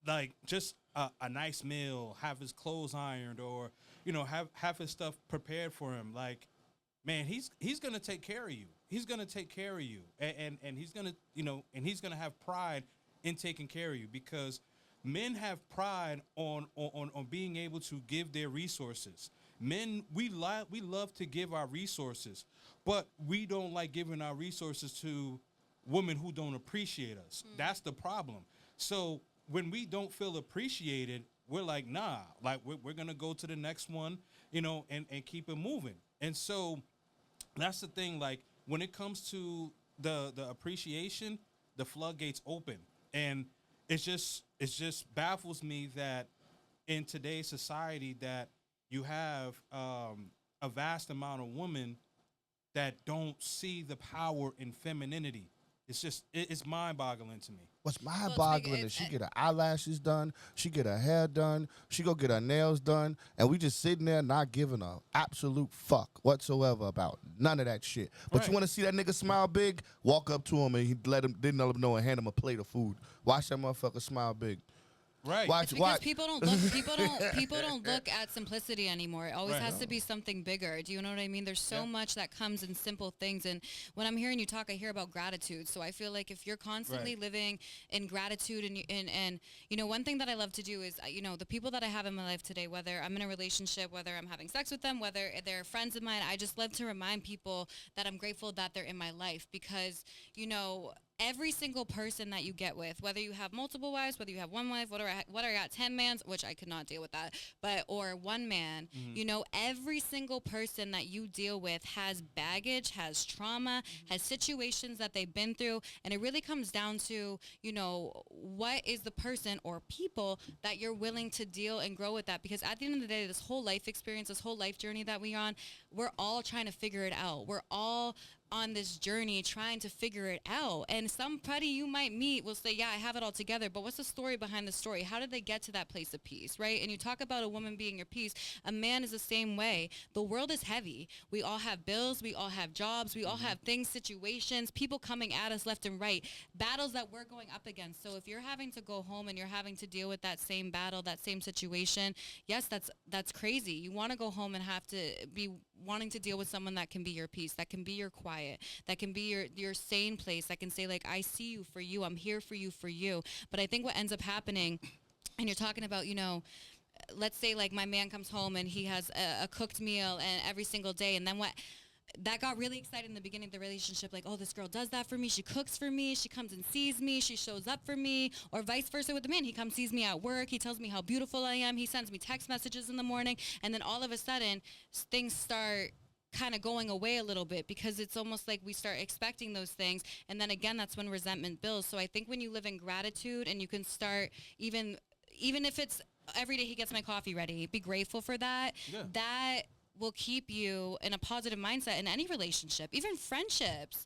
like just a nice meal, have his clothes ironed, or have his stuff prepared for him. Like, man, he's gonna take care of you. He's gonna take care of you, and he's gonna and he's gonna have pride in taking care of you, because men have pride on being able to give their resources. Men, we love to give our resources, but we don't like giving our resources to women who don't appreciate us. That's the problem. So when we don't feel appreciated, we're like, nah, like we're going to go to the next one, and keep it moving. And so that's the thing. Like when it comes to the appreciation, the floodgates open. And it just baffles me that in today's society that you have a vast amount of women that don't see the power in femininity. It's just, it's mind-boggling to me. What's mind-boggling is she get her eyelashes done, she get her hair done, she go get her nails done, and we just sitting there not giving a absolute fuck whatsoever about none of that shit. But you want to see that nigga smile big? Walk up to him and didn't let him know and hand him a plate of food. Watch that motherfucker smile big. Right. It's because people don't look at simplicity anymore. It always has to be something bigger. Do you know what I mean? There's so much that comes in simple things. And when I'm hearing you talk, I hear about gratitude. So I feel like if you're constantly living in gratitude and one thing that I love to do is the people that I have in my life today, whether I'm in a relationship, whether I'm having sex with them, whether they're friends of mine, I just love to remind people that I'm grateful that they're in my life, because every single person that you get with, whether you have multiple wives, whether you have one wife, whether I got 10 mans, which I could not deal with that, or one man, every single person that you deal with has baggage, has trauma, has situations that they've been through. And it really comes down to, what is the person or people that you're willing to deal and grow with that? Because at the end of the day, this whole life experience, this whole life journey that we're on, we're all trying to figure it out. We're all on this journey trying to figure it out. And somebody you might meet will say, yeah, I have it all together, but what's the story behind the story? How did they get to that place of peace, right? And you talk about a woman being your peace. A man is the same way. The world is heavy. We all have bills. We all have jobs. We all have things, situations, people coming at us left and right, battles that we're going up against. So if you're having to go home and you're having to deal with that same battle, that same situation, yes, that's crazy. You want to go home and have to be wanting to deal with someone that can be your peace, that can be your quiet, quiet, that can be your sane place, that can say like, I see you for you, I'm here for you, for you. But I think what ends up happening, and you're talking about, let's say like my man comes home and he has a cooked meal and every single day, and then what, that got really excited in the beginning of the relationship, like, oh, this girl does that for me, she cooks for me, she comes and sees me, she shows up for me. Or vice versa with the man, he comes, sees me at work, he tells me how beautiful I am, he sends me text messages in the morning, and then all of a sudden things start kind of going away a little bit, because it's almost like we start expecting those things, and then again, that's when resentment builds. So I think when you live in gratitude, and you can start, even if it's every day he gets my coffee ready, be grateful for that. Yeah. That will keep you in a positive mindset in any relationship, even friendships.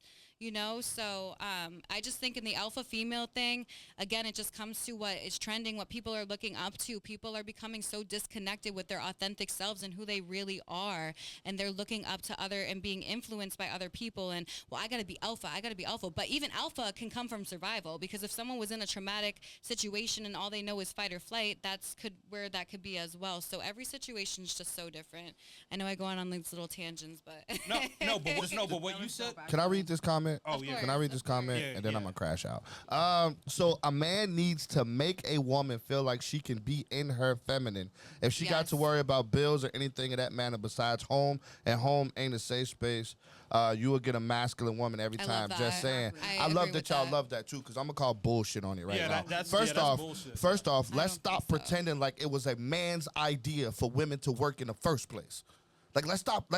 So I just think in the alpha female thing, again, it just comes to what is trending, what people are looking up to. People are becoming so disconnected with their authentic selves and who they really are, and they're looking up to other and being influenced by other people, and, well, I gotta be alpha. But even alpha can come from survival, because if someone was in a traumatic situation and all they know is fight or flight, where that could be as well. So every situation is just so different. I know I go on these little tangents, but but what you said. Can I read this comment? Oh, Of yeah. Can I read this comment? Yeah, And then yeah. I'm going to crash out. So a man needs to make a woman feel like she can be in her feminine. If she got to Yes. worry about bills or anything of that manner besides home, and home ain't a safe space, you will get a masculine woman every I time. love Just that. saying. I I love agree that with y'all that. love that too, because I'm going to call bullshit on it right Yeah, now. that's First bullshit. off, I let's don't think stop so. pretending like it was a man's idea for women to work in the first place. Like, let's not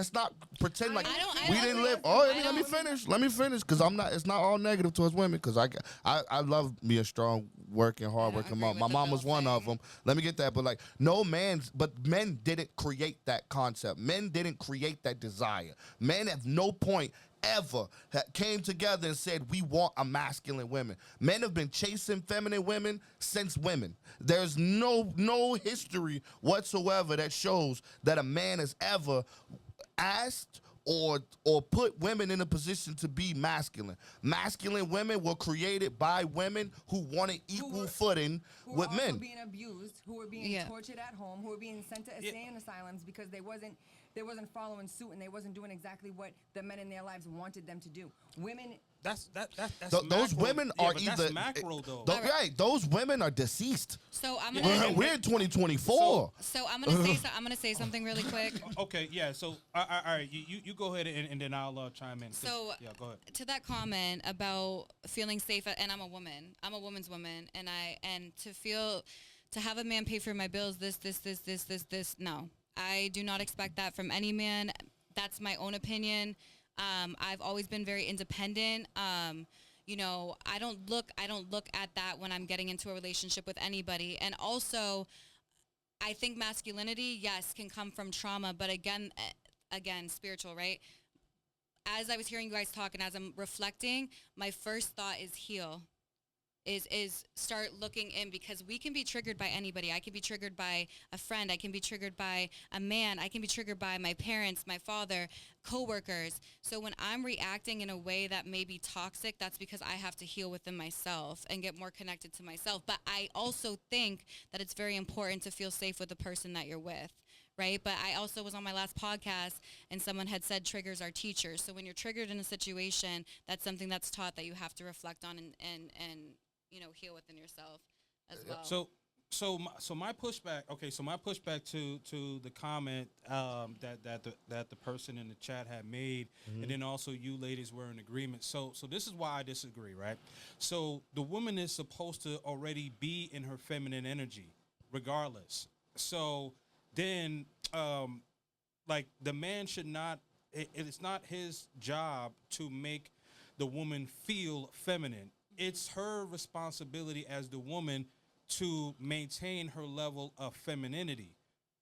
pretend like I don't we think didn't it live. was. Oh, I let me don't- finish. Let me finish, because it's not all negative towards women, because I love me a strong, working, hard-working agree mom. with My the mom was bill one of thing. them. Let me get that. But men didn't create that concept. Men didn't create that desire. Men at no point ever came together and said, we want a masculine woman. Men have been chasing feminine women since women. There's no history whatsoever that shows that a man has ever asked or put women in a position to be masculine. Masculine women were created by women who wanted equal footing who with were also men. being abused, who were being Yeah. tortured at home, who were being sent to insane asylums because they wasn't following suit, and they wasn't doing exactly what the men in their lives wanted them to do. Women. That's Those macro. women Yeah, are but either that's macro though. right. Those women are deceased. So I'm Yeah. gonna. We're in 2024. So I'm gonna say. I'm gonna say something really quick. Okay, yeah. So, all right, you go ahead and then I'll chime in. 'Cause- So yeah, go ahead. to that comment about feeling safe, and I'm a woman. I'm a woman's woman, and to have a man pay for my bills. This. No, I do not expect that from any man. That's my own opinion. I've always been very independent. I don't look at that when I'm getting into a relationship with anybody. And also, I think masculinity, yes, can come from trauma, but again, spiritual, right? As I was hearing you guys talk and as I'm reflecting, my first thought is heal. Is start looking in, because we can be triggered by anybody. I can be triggered by a friend. I can be triggered by a man. I can be triggered by my parents, my father, coworkers. So when I'm reacting in a way that may be toxic, that's because I have to heal within myself and get more connected to myself. But I also think that it's very important to feel safe with the person that you're with. Right. But I also was on my last podcast and someone had said triggers are teachers. So when you're triggered in a situation, that's something that's taught that you have to reflect on and heal within yourself as well. So my pushback. Okay, so my pushback to the comment that the person in the chat had made, and then also you ladies were in agreement. So this is why I disagree, right? So the woman is supposed to already be in her feminine energy, regardless. So then, like, the man should not. It's not his job to make the woman feel feminine. It's her responsibility as the woman to maintain her level of femininity.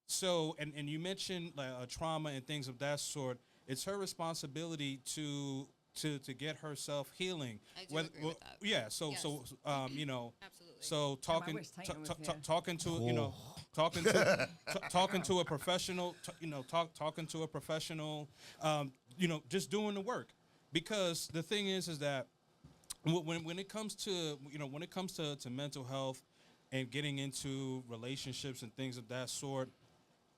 So, and you mentioned like trauma and things of that sort. It's her responsibility to get herself healing. I do agree with that. Yeah. Yes. Absolutely. So wish Titan was here. talking to talking to a professional. Talking to a professional. Just doing the work, because the thing is that when it comes to mental health and getting into relationships and things of that sort,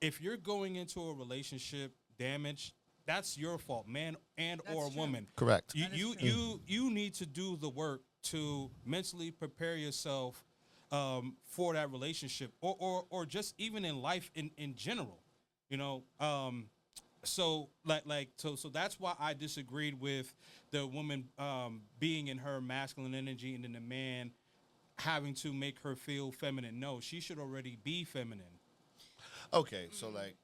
if you're going into a relationship damaged, that's your fault, man and That's or true. woman. Correct. You need to do the work to mentally prepare yourself for that relationship, or just even in life in general, you know. So so that's why I disagreed with the woman being in her masculine energy and then the man having to make her feel feminine. No, she should already be feminine. Okay, so like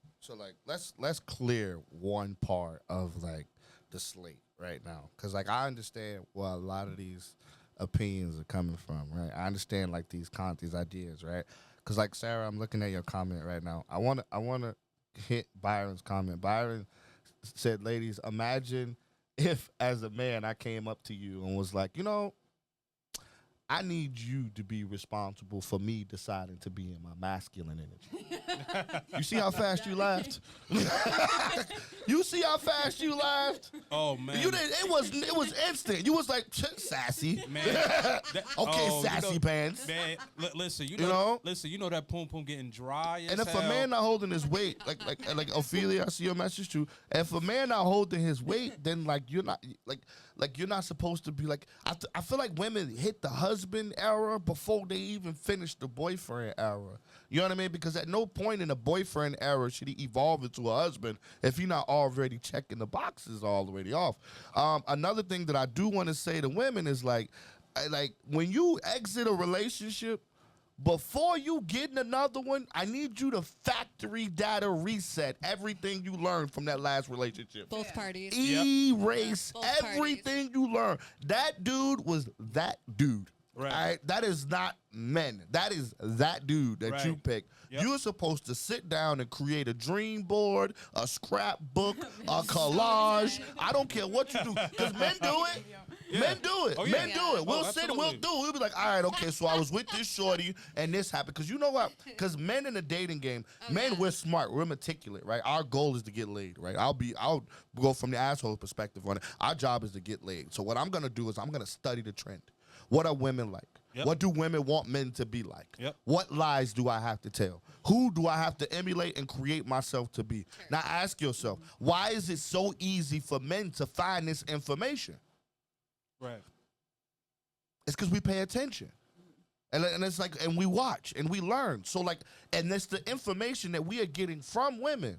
let's clear one part of like the slate right now, because like I understand where a lot of these opinions are coming from, right? I understand like these ideas, right? Because like Sarah, I'm looking at your comment right now. I wanna hit Byron's comment. Byron said, "Ladies, imagine if as a man I came up to you and was like, you know, I need you to be responsible for me deciding to be in my masculine energy." You see how fast you laughed? You see how fast you laughed? Oh man, You did. It was instant. You was like sassy. man. Okay, sassy pants. Man, listen, you You know, know? listen, you know that poom poom getting dry. And as if a hell. man not holding his weight, like Ophelia, I see your message too. If a man not holding his weight, then like you're not supposed to be like. I feel like women hit the husband era before they even finish the boyfriend era. You know what I mean? Because at no point in the boyfriend era should he evolve into a husband if he not already checking the boxes all the way off. Another thing that I do want to say to women is like when you exit a relationship, before you get in another one, I need you to factory data reset everything you learned from that last relationship. Both parties. Erase Both parties. everything you learned. That dude was that dude. Right. All right? That is not men. That is that dude that you Right. pick. Yep. You're supposed to sit down and create a dream board, a scrapbook, a collage. I don't care what you do, because men do it. Yeah. Men do it. Oh, yeah. Men do it. We'll Oh, sit and we'll absolutely. do it. We'll be like, all right, okay, so I was with this shorty and this happened. Because you know what? Because men in the dating game, men, yeah. we're smart. We're meticulous, right? Our goal is to get laid, right? I'll go from the asshole perspective on it. Our job is to get laid. So what I'm going to do is I'm going to study the trend. What are women like? Yep. What do women want men to be like? Yep. What lies do I have to tell? Who do I have to emulate and create myself to be? Now ask yourself, why is it so easy for men to find this information? Right. It's because we pay attention. And it's like, and we watch and we learn. So like, and that's the information that we are getting from women.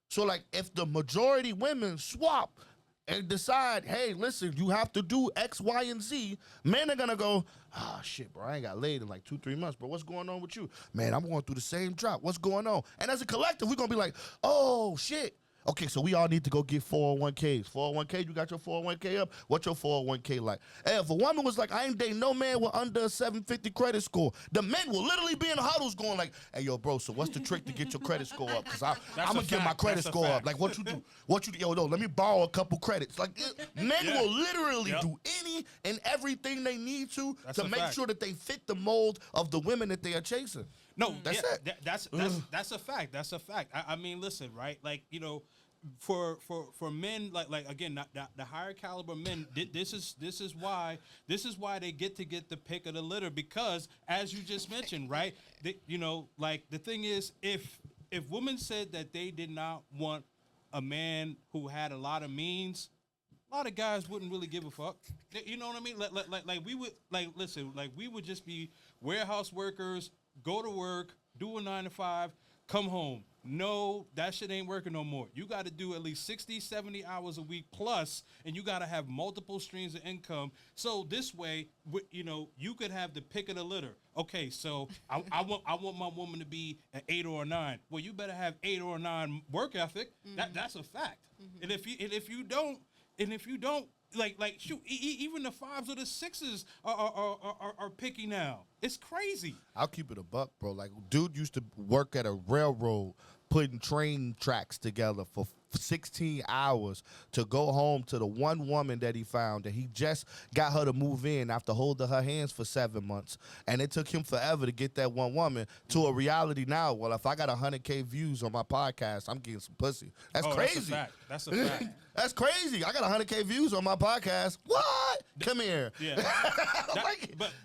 So like, if the majority women swap and decide, hey, listen, you have to do X, Y, and Z, men are gonna go, ah, shit, bro, I ain't got laid in like 2-3 months, bro. What's going on with you? Man, I'm going through the same drop. What's going on? And as a collective, we're gonna be like, oh, shit. Okay, so we all need to go get 401ks. 401k, you got your 401k up? What's your 401k like? Hey, if a woman was like, I ain't dating no man with under a 750 credit score, the men will literally be in huddles going like, hey, yo, bro, so what's the trick to get your credit score up? Because I'm going to get my fact. credit That's a score up. fact. Like, what you do? Yo, no, let me borrow a couple credits. Like, men Yeah. will literally Yep. do any and everything they need to That's a make fact. sure that they fit the mold of the women that they are chasing. No, That's yeah, it. That's a fact. That's a fact. I mean, listen, right? Like, you know, for men, like again, the higher caliber men, this is why they get the pick of the litter, because as you just mentioned, right? You know, like the thing is, if women said that they did not want a man who had a lot of means, a lot of guys wouldn't really give a fuck. You know what I mean? Like we would, like, listen, like we would just be warehouse workers, go to work, do a 9 to 5, come home. No, that shit ain't working no more. You got to do at least 60, 70 hours a week plus, and you got to have multiple streams of income. So this way, you know, you could have the pick of the litter. Okay, so I want my woman to be an 8 or a 9. Well, you better have 8 or a 9 work ethic. That's a fact. And if you don't, like shoot, even the 5s or the 6s are picky now. It's crazy. I'll keep it a buck, bro. Like, dude used to work at a railroad putting train tracks together for 16 hours to go home to the one woman that he found, and he just got her to move in after holding her hands for 7 months. And it took him forever to get that one woman to a reality now. Well, if I got 100K views on my podcast, I'm getting some pussy. That's crazy. That's a fact. That's crazy. I got 100K views on my podcast. What? Come here. Yeah,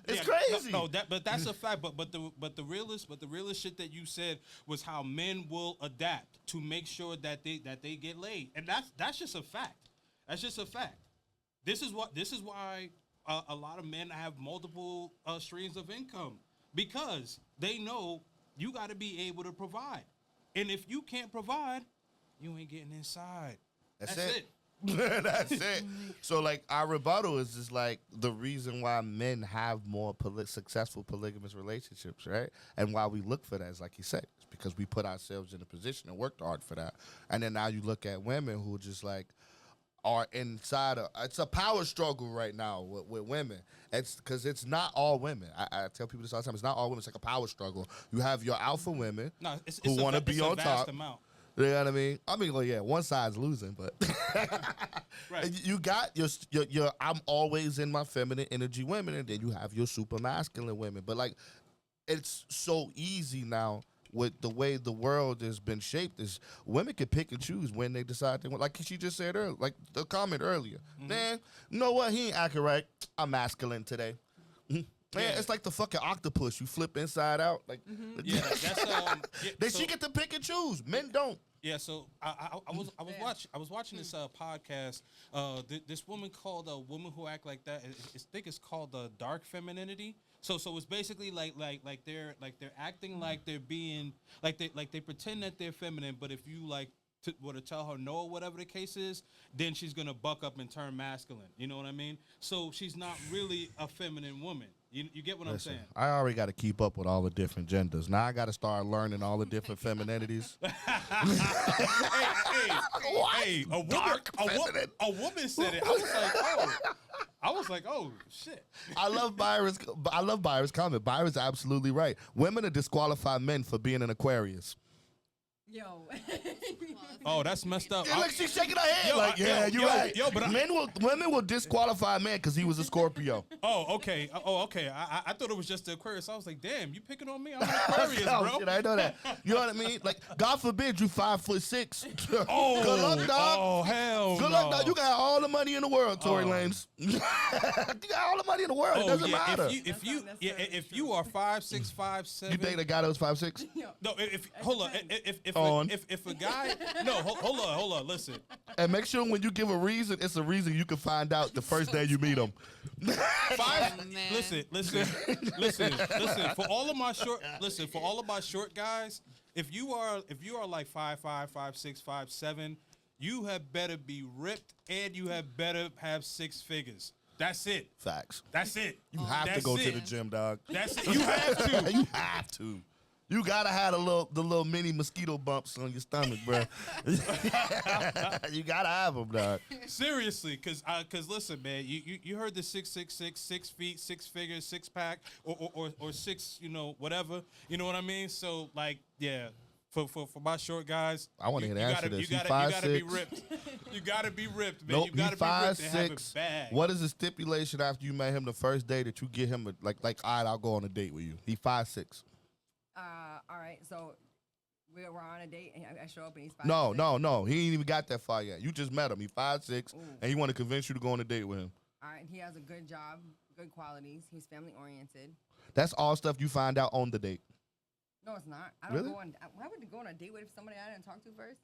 It's yeah, crazy. But that's a fact. But the realest shit that you said was how men will adapt to make sure that they get laid, and that's just a fact. That's just a fact. This is why a lot of men have multiple streams of income, because they know you got to be able to provide, and if you can't provide, you ain't getting inside. That's it. That's it. So, like, our rebuttal is just like the reason why men have more successful polygamous relationships, right? And why we look for that is, like you said, it's because we put ourselves in a position and worked hard for that. And then now you look at women who just like are inside it's a power struggle right now with women. It's because it's not all women. I tell people this all the time. It's not all women. It's like a power struggle. You have your alpha women who want to be on top. Amount. You know what I mean? Well, yeah, one side's losing, but Right. you got your I'm always in my feminine energy women, and then you have your super masculine women. But like, it's so easy now with the way the world has been shaped. Is women can pick and choose when they decide they want. Like she just said earlier, like the comment earlier. Man, you know what? He ain't acting right. I'm masculine today. Man, it's like the fucking octopus. You flip inside out. Like, Yeah, that's she get to pick and choose. Men don't. Yeah, so I was watching this podcast. This woman called a woman who act like that. I think it's called dark femininity. So it's basically like they're acting like they're being like they pretend that they're feminine, but if you like were to tell her no or whatever the case is, then she's gonna buck up and turn masculine. You know what I mean? So she's not really a feminine woman. You get what I'm saying? I already got to keep up with all the different genders. Now I got to start learning all the different femininities. Hey, a woman said it. I was like, oh shit. I love Byron's comment. Byron's absolutely right. Women are disqualify men for being an Aquarius. Yo. Oh, that's messed up. Yeah, like she's shaking her head. You're right. But women will disqualify a man because he was a Scorpio. Oh, okay. I thought it was just the Aquarius. I was like, damn, you picking on me? I'm an Aquarius, bro. Shit, I know that. You know what I mean? Like, God forbid you 5'6". Oh, good luck, dog. Oh, hell Good luck, dog. You got all the money in the world, Tory Lanez. You got all the money in the world. It doesn't matter. If you are 5'6", 5'7", you think the guy that was 5'6"? No, hold on. If a guy, no, hold on. Listen. And make sure when you give a reason, it's a reason you can find out the first day you meet him. Listen. For all of my short guys, if you are like 5'5", 5'6", 5'7", you have better be ripped and you have better have six figures. That's it. Facts. That's it. You have to go to the gym, dog. That's it. You have to. You have to. You gotta have the little mini mosquito bumps on your stomach, bro. You gotta have them, dog. Seriously, cause listen, man, you heard the 6'6", 6 feet, six figures, six pack, or six, whatever. You know what I mean? So like, yeah. For my short guys, I want to hear the answer to this. You gotta be ripped. You gotta be ripped, man. Nope, you gotta be ripped and have it 5'6". bad. What is the stipulation after you met him the first day that you get him all right, I'll go on a date with you? He 5'6". All right, so we're on a date, and I show up, and he's 5'6". No. He ain't even got that far yet. You just met him. He 5'6", and he want to convince you to go on a date with him. All right, he has a good job, good qualities. He's family-oriented. That's all stuff you find out on the date. No, it's not. I don't Really? go on. Why would you go on a date with somebody I didn't talk to first?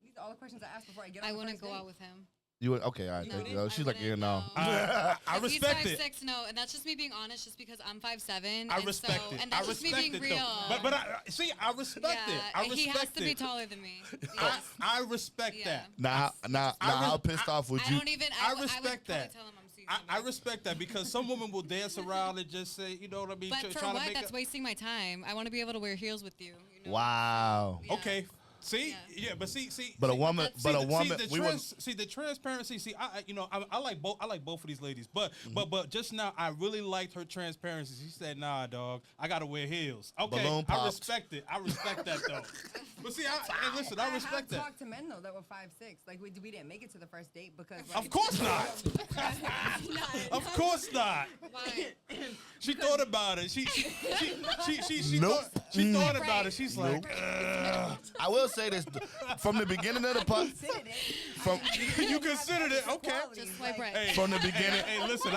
These are all the questions I ask before I get on I the wouldn't first go date. out with him. You would, okay? All right, No, thank you. She's like, wouldn't, no. I If respect he's it. 5'6", no, and that's just me being honest, just because I'm 5'7". I respect it. And that's just me being real. But I respect it. I respect he has to be it. taller than me. Yes. I respect Yeah. that. Now, how pissed off would I you? don't even. I would respect probably that. Tell him I'm seasoned, I but- respect that because some women will dance around and just say, you know what I mean? But for trying what? to make That's wasting my time. I want to be able to wear heels with you. You know? Wow. Yeah. Okay. See, Yeah. but see. But a woman, the transparency. See, I like both. I like both of these ladies, but just now, I really liked her transparency. She said, "Nah, dog, I gotta wear heels." Okay, Balloon I pops. respect it. I respect that though. But see, listen, I respect have that. talked to men though that were 5'6". Like we didn't make it to the first date because. Like, Of course not. Of course not. Why? She thought about it. She Nope. thought, She thought about it. She's Nope. like, I will say this from the beginning of the Considered it. from you considered it, okay. Just swipe right. Hey, from the beginning. Hey, listen,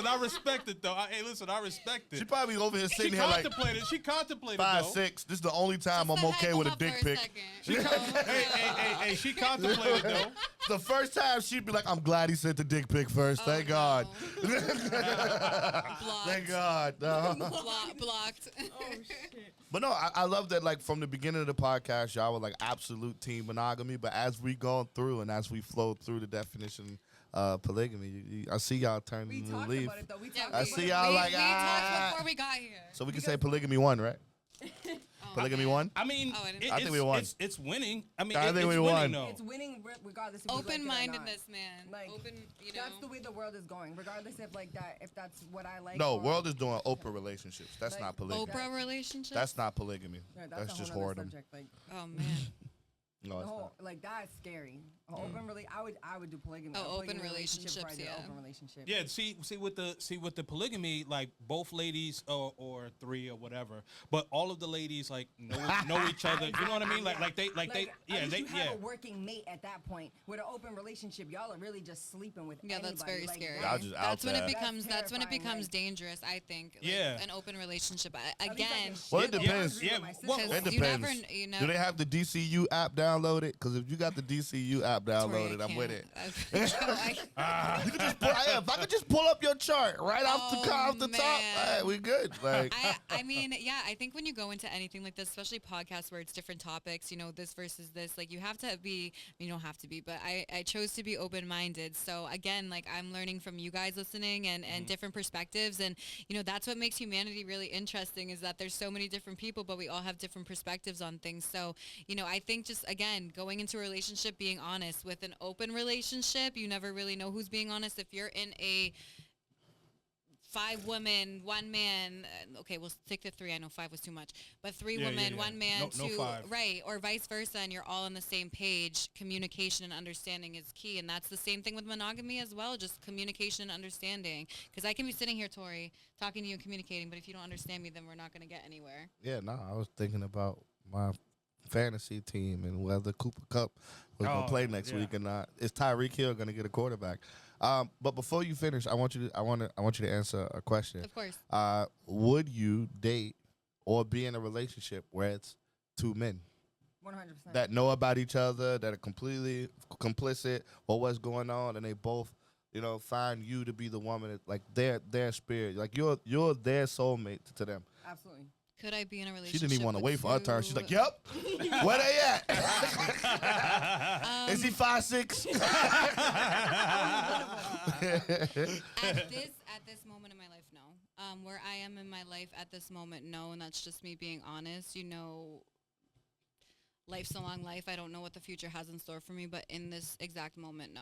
I respect it though. I respect it. She probably over here She sitting here like contemplated. She contemplated. 5'6". though. This is the only time I'm okay with a dick pic. Hey, she contemplated though. The first time she'd be like, "I'm glad he sent the dick pic first. Oh, Thank no. God." Blocked. Thank God. No. Blocked. Oh shit. But no, I love that. Like from the beginning of the podcast, y'all were like absolute team monogamy. But as we gone through and as we flowed through the definition polygamy, I see y'all turning We the talked leaf. about it though. We Yeah, talked I about see it. y'all we, like, we ah. talked before we got here. So we can say polygamy won, right? Oh, Polygamy okay. won. I mean, Oh, I didn't- it's, I think we won. It's winning. I mean, I think it's we winning won. though. It's winning regardless if we like it or not. Open-mindedness, man. Like, Open, you know. That's the way the world is going. Regardless if like that, if that's what I like. No, or- world is doing open relationships. That's Like, not polygamy. Oprah relationship. That's not polygamy. Yeah, That's a just whole nother whoredom. subject. Like Oh man. No, the it's whole, not. like that's scary. Open I would do polygamy. Oh, A open polygamy relationships, before I did an yeah. Open relationship. Yeah, see with the polygamy, like both ladies or three or whatever, but all of the ladies like know each other. You know what I mean? Like they at least you have yeah. a working mate at that point. With an open relationship, y'all are really just sleeping with Yeah, anybody. that's very Like, scary. Y'all just out That's when there. it becomes. That's That's when it terrifying, becomes like- dangerous. I think. Like, Yeah. An open relationship. At least I Again. can Well, share it the depends. boundary Yeah, with my well, sisters. It You depends. never, you know. Do they have the DCU app downloaded? Because if you got the DCU app downloaded, I'm with it. You could just if I could just pull up your chart right off the top, man. hey, we good. Like, I mean, yeah, I think when you go into anything like this, especially podcasts where it's different topics, you know, this versus this, like you have to be, you don't have to be, but I chose to be open-minded. So again, like I'm learning from you guys listening and different perspectives. And, you know, that's what makes humanity really interesting is that there's so many different people, but we all have different perspectives on things. So, you know, I think just, again, going into a relationship, being honest. With an open relationship, you never really know who's being honest. If you're in a 5 women, 1 man, okay, we'll stick to 3. I know 5 was too much, but 3 Yeah, women, yeah. 1 man, No 2, 5. right, or vice versa, and you're all on the same page. Communication and understanding is key, and that's the same thing with monogamy as well, just communication and understanding. Because I can be sitting here, Tori, talking to you and communicating, but if you don't understand me, then we're not going to get anywhere. yeah, no, I was thinking about my fantasy team and whether Cooper Cup was gonna Oh, play next yeah. week or not. Is Tyreek Hill gonna get a quarterback? But before you finish, I want you to answer a question. Of course. Would you date or be in a relationship where it's 2 men 100%. that know about each other, that are completely complicit with what's going on, and they both, you know, find you to be the woman, that, like their spirit, like you're their soulmate to them? Absolutely. Could I be in a relationship? She didn't even want to with wait for her turn. She's 2 like, "Yep, where they at? Is he 5'6"? At this moment in my life, no. Where I am in my life at this moment, no, and that's just me being honest. You know, life's a long life. I don't know what the future has in store for me, but in this exact moment, no.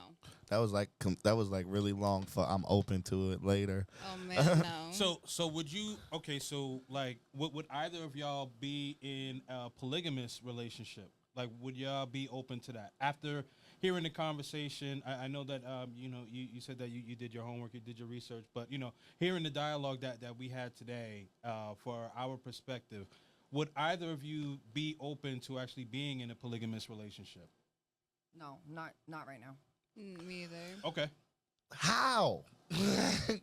That was like really long for I'm open to it later. Oh man, no. So would you? Okay, so like, would either of y'all be in a polygamous relationship? Like, would y'all be open to that after hearing the conversation? I know that you know, you said that you did your homework, you did your research, but you know, hearing the dialogue that we had today for our perspective, would either of you be open to actually being in a polygamous relationship? No, not right now. Me either. Okay. How?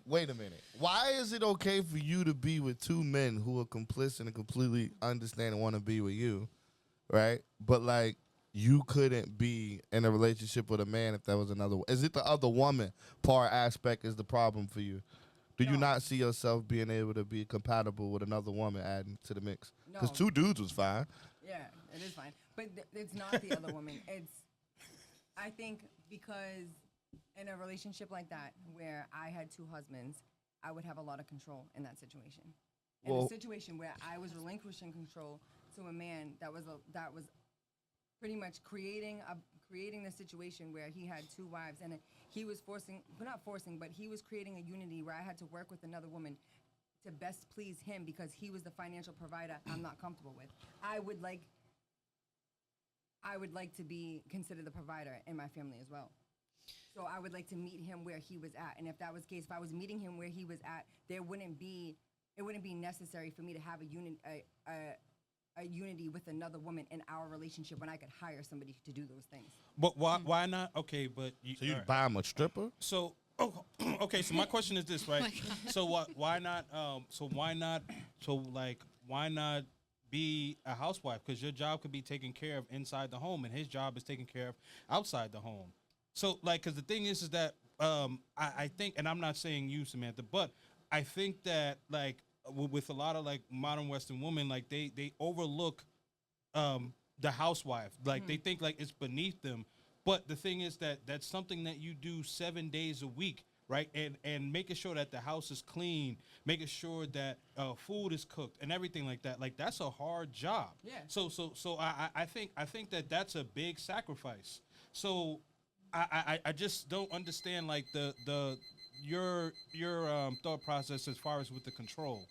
Wait a minute. Why is it okay for you to be with 2 men who are complicit and completely understand and want to be with you, right? But like you couldn't be in a relationship with a man if that was another. Is it the other woman part aspect is the problem for you? Do you No. not see yourself being able to be compatible with another woman adding to the mix? No. Because 2 dudes was fine. Yeah, it is fine. But it's not the other woman. I think because in a relationship like that, where I had 2 husbands, I would have a lot of control in that situation. In Well- a situation where I was relinquishing control to a man that was pretty much creating the situation where he had 2 wives, and he was not forcing, but he was creating a unity where I had to work with another woman to best please him because he was the financial provider I'm not comfortable with. I would like to be considered the provider in my family as well. So I would like to meet him where he was at. And if that was the case, if I was meeting him where he was at, it wouldn't be necessary for me to have a unity with another woman in our relationship when I could hire somebody to do those things. But why not? Okay, but So you all right. buy him a stripper? So, okay. So my question is this, right? So why not? Why not be a housewife? Because your job could be taken care of inside the home, and his job is taken care of outside the home. So, like, because the thing is that I think, and I'm not saying you, Samantha, but I think that like with a lot of like modern Western women, like they overlook the housewife. Like they think like it's beneath them. But the thing is that that's something that you do 7 days a week, right? And making sure that the house is clean, making sure that food is cooked and everything like that. Like that's a hard job. Yeah. So I think that that's a big sacrifice. So I just don't understand like your thought process as far as with the control.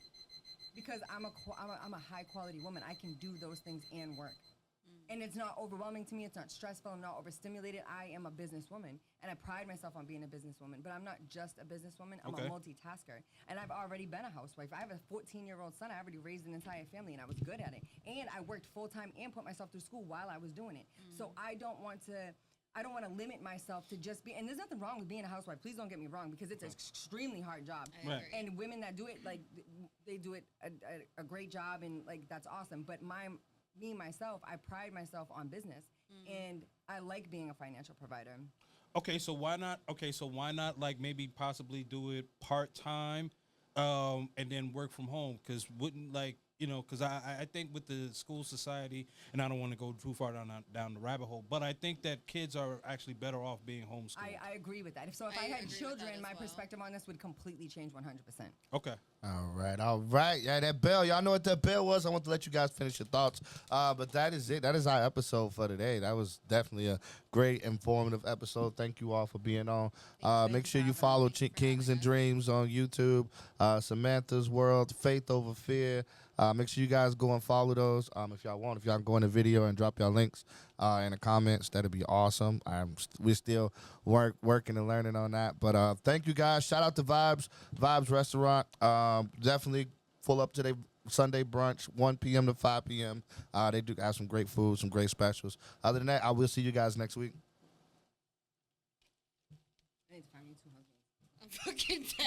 Because I'm a high quality woman. I can do those things and work. And it's not overwhelming to me. It's not stressful. I'm not overstimulated. I am a businesswoman, and I pride myself on being a businesswoman. But I'm not just a businesswoman. I'm Okay. a multitasker, and I've already been a housewife. I have a 14-year-old son. I already raised an entire family, and I was good at it. And I worked full time and put myself through school while I was doing it. So I don't want to limit myself to just be. And there's nothing wrong with being a housewife. Please don't get me wrong, because it's an extremely hard job. Right. And women that do it, like they do it a great job, and like that's awesome. But me myself, I pride myself on business, and I like being a financial provider. Okay, so why not? Okay, so why not like maybe possibly do it part time, and then work from home? Because wouldn't like because I think with the school society, and I don't want to go too far down the rabbit hole, but I think that kids are actually better off being homeschooled. I agree with that. If I I had agree with that children, as my well. perspective on this would completely change 100%. Okay. All right. Yeah, that bell. Y'all know what that bell was. I want to let you guys finish your thoughts. But that is it. That is our episode for today. That was definitely a great, informative episode. Thank you all for being on. Make sure you follow Kings and Dreams on YouTube, Samantha's World, Faith Over Fear. Make sure you guys go and follow those. If y'all want, if y'all go in the video and drop y'all links in the comments, that'd be awesome. We're still working and learning on that. But thank you guys. Shout out to Vibes Restaurant. Definitely full up today. Sunday brunch, 1 p.m. to 5 p.m. They do have some great food, some great specials. Other than that, I will see you guys next week. I need to find you two husbands. I'm fucking dead.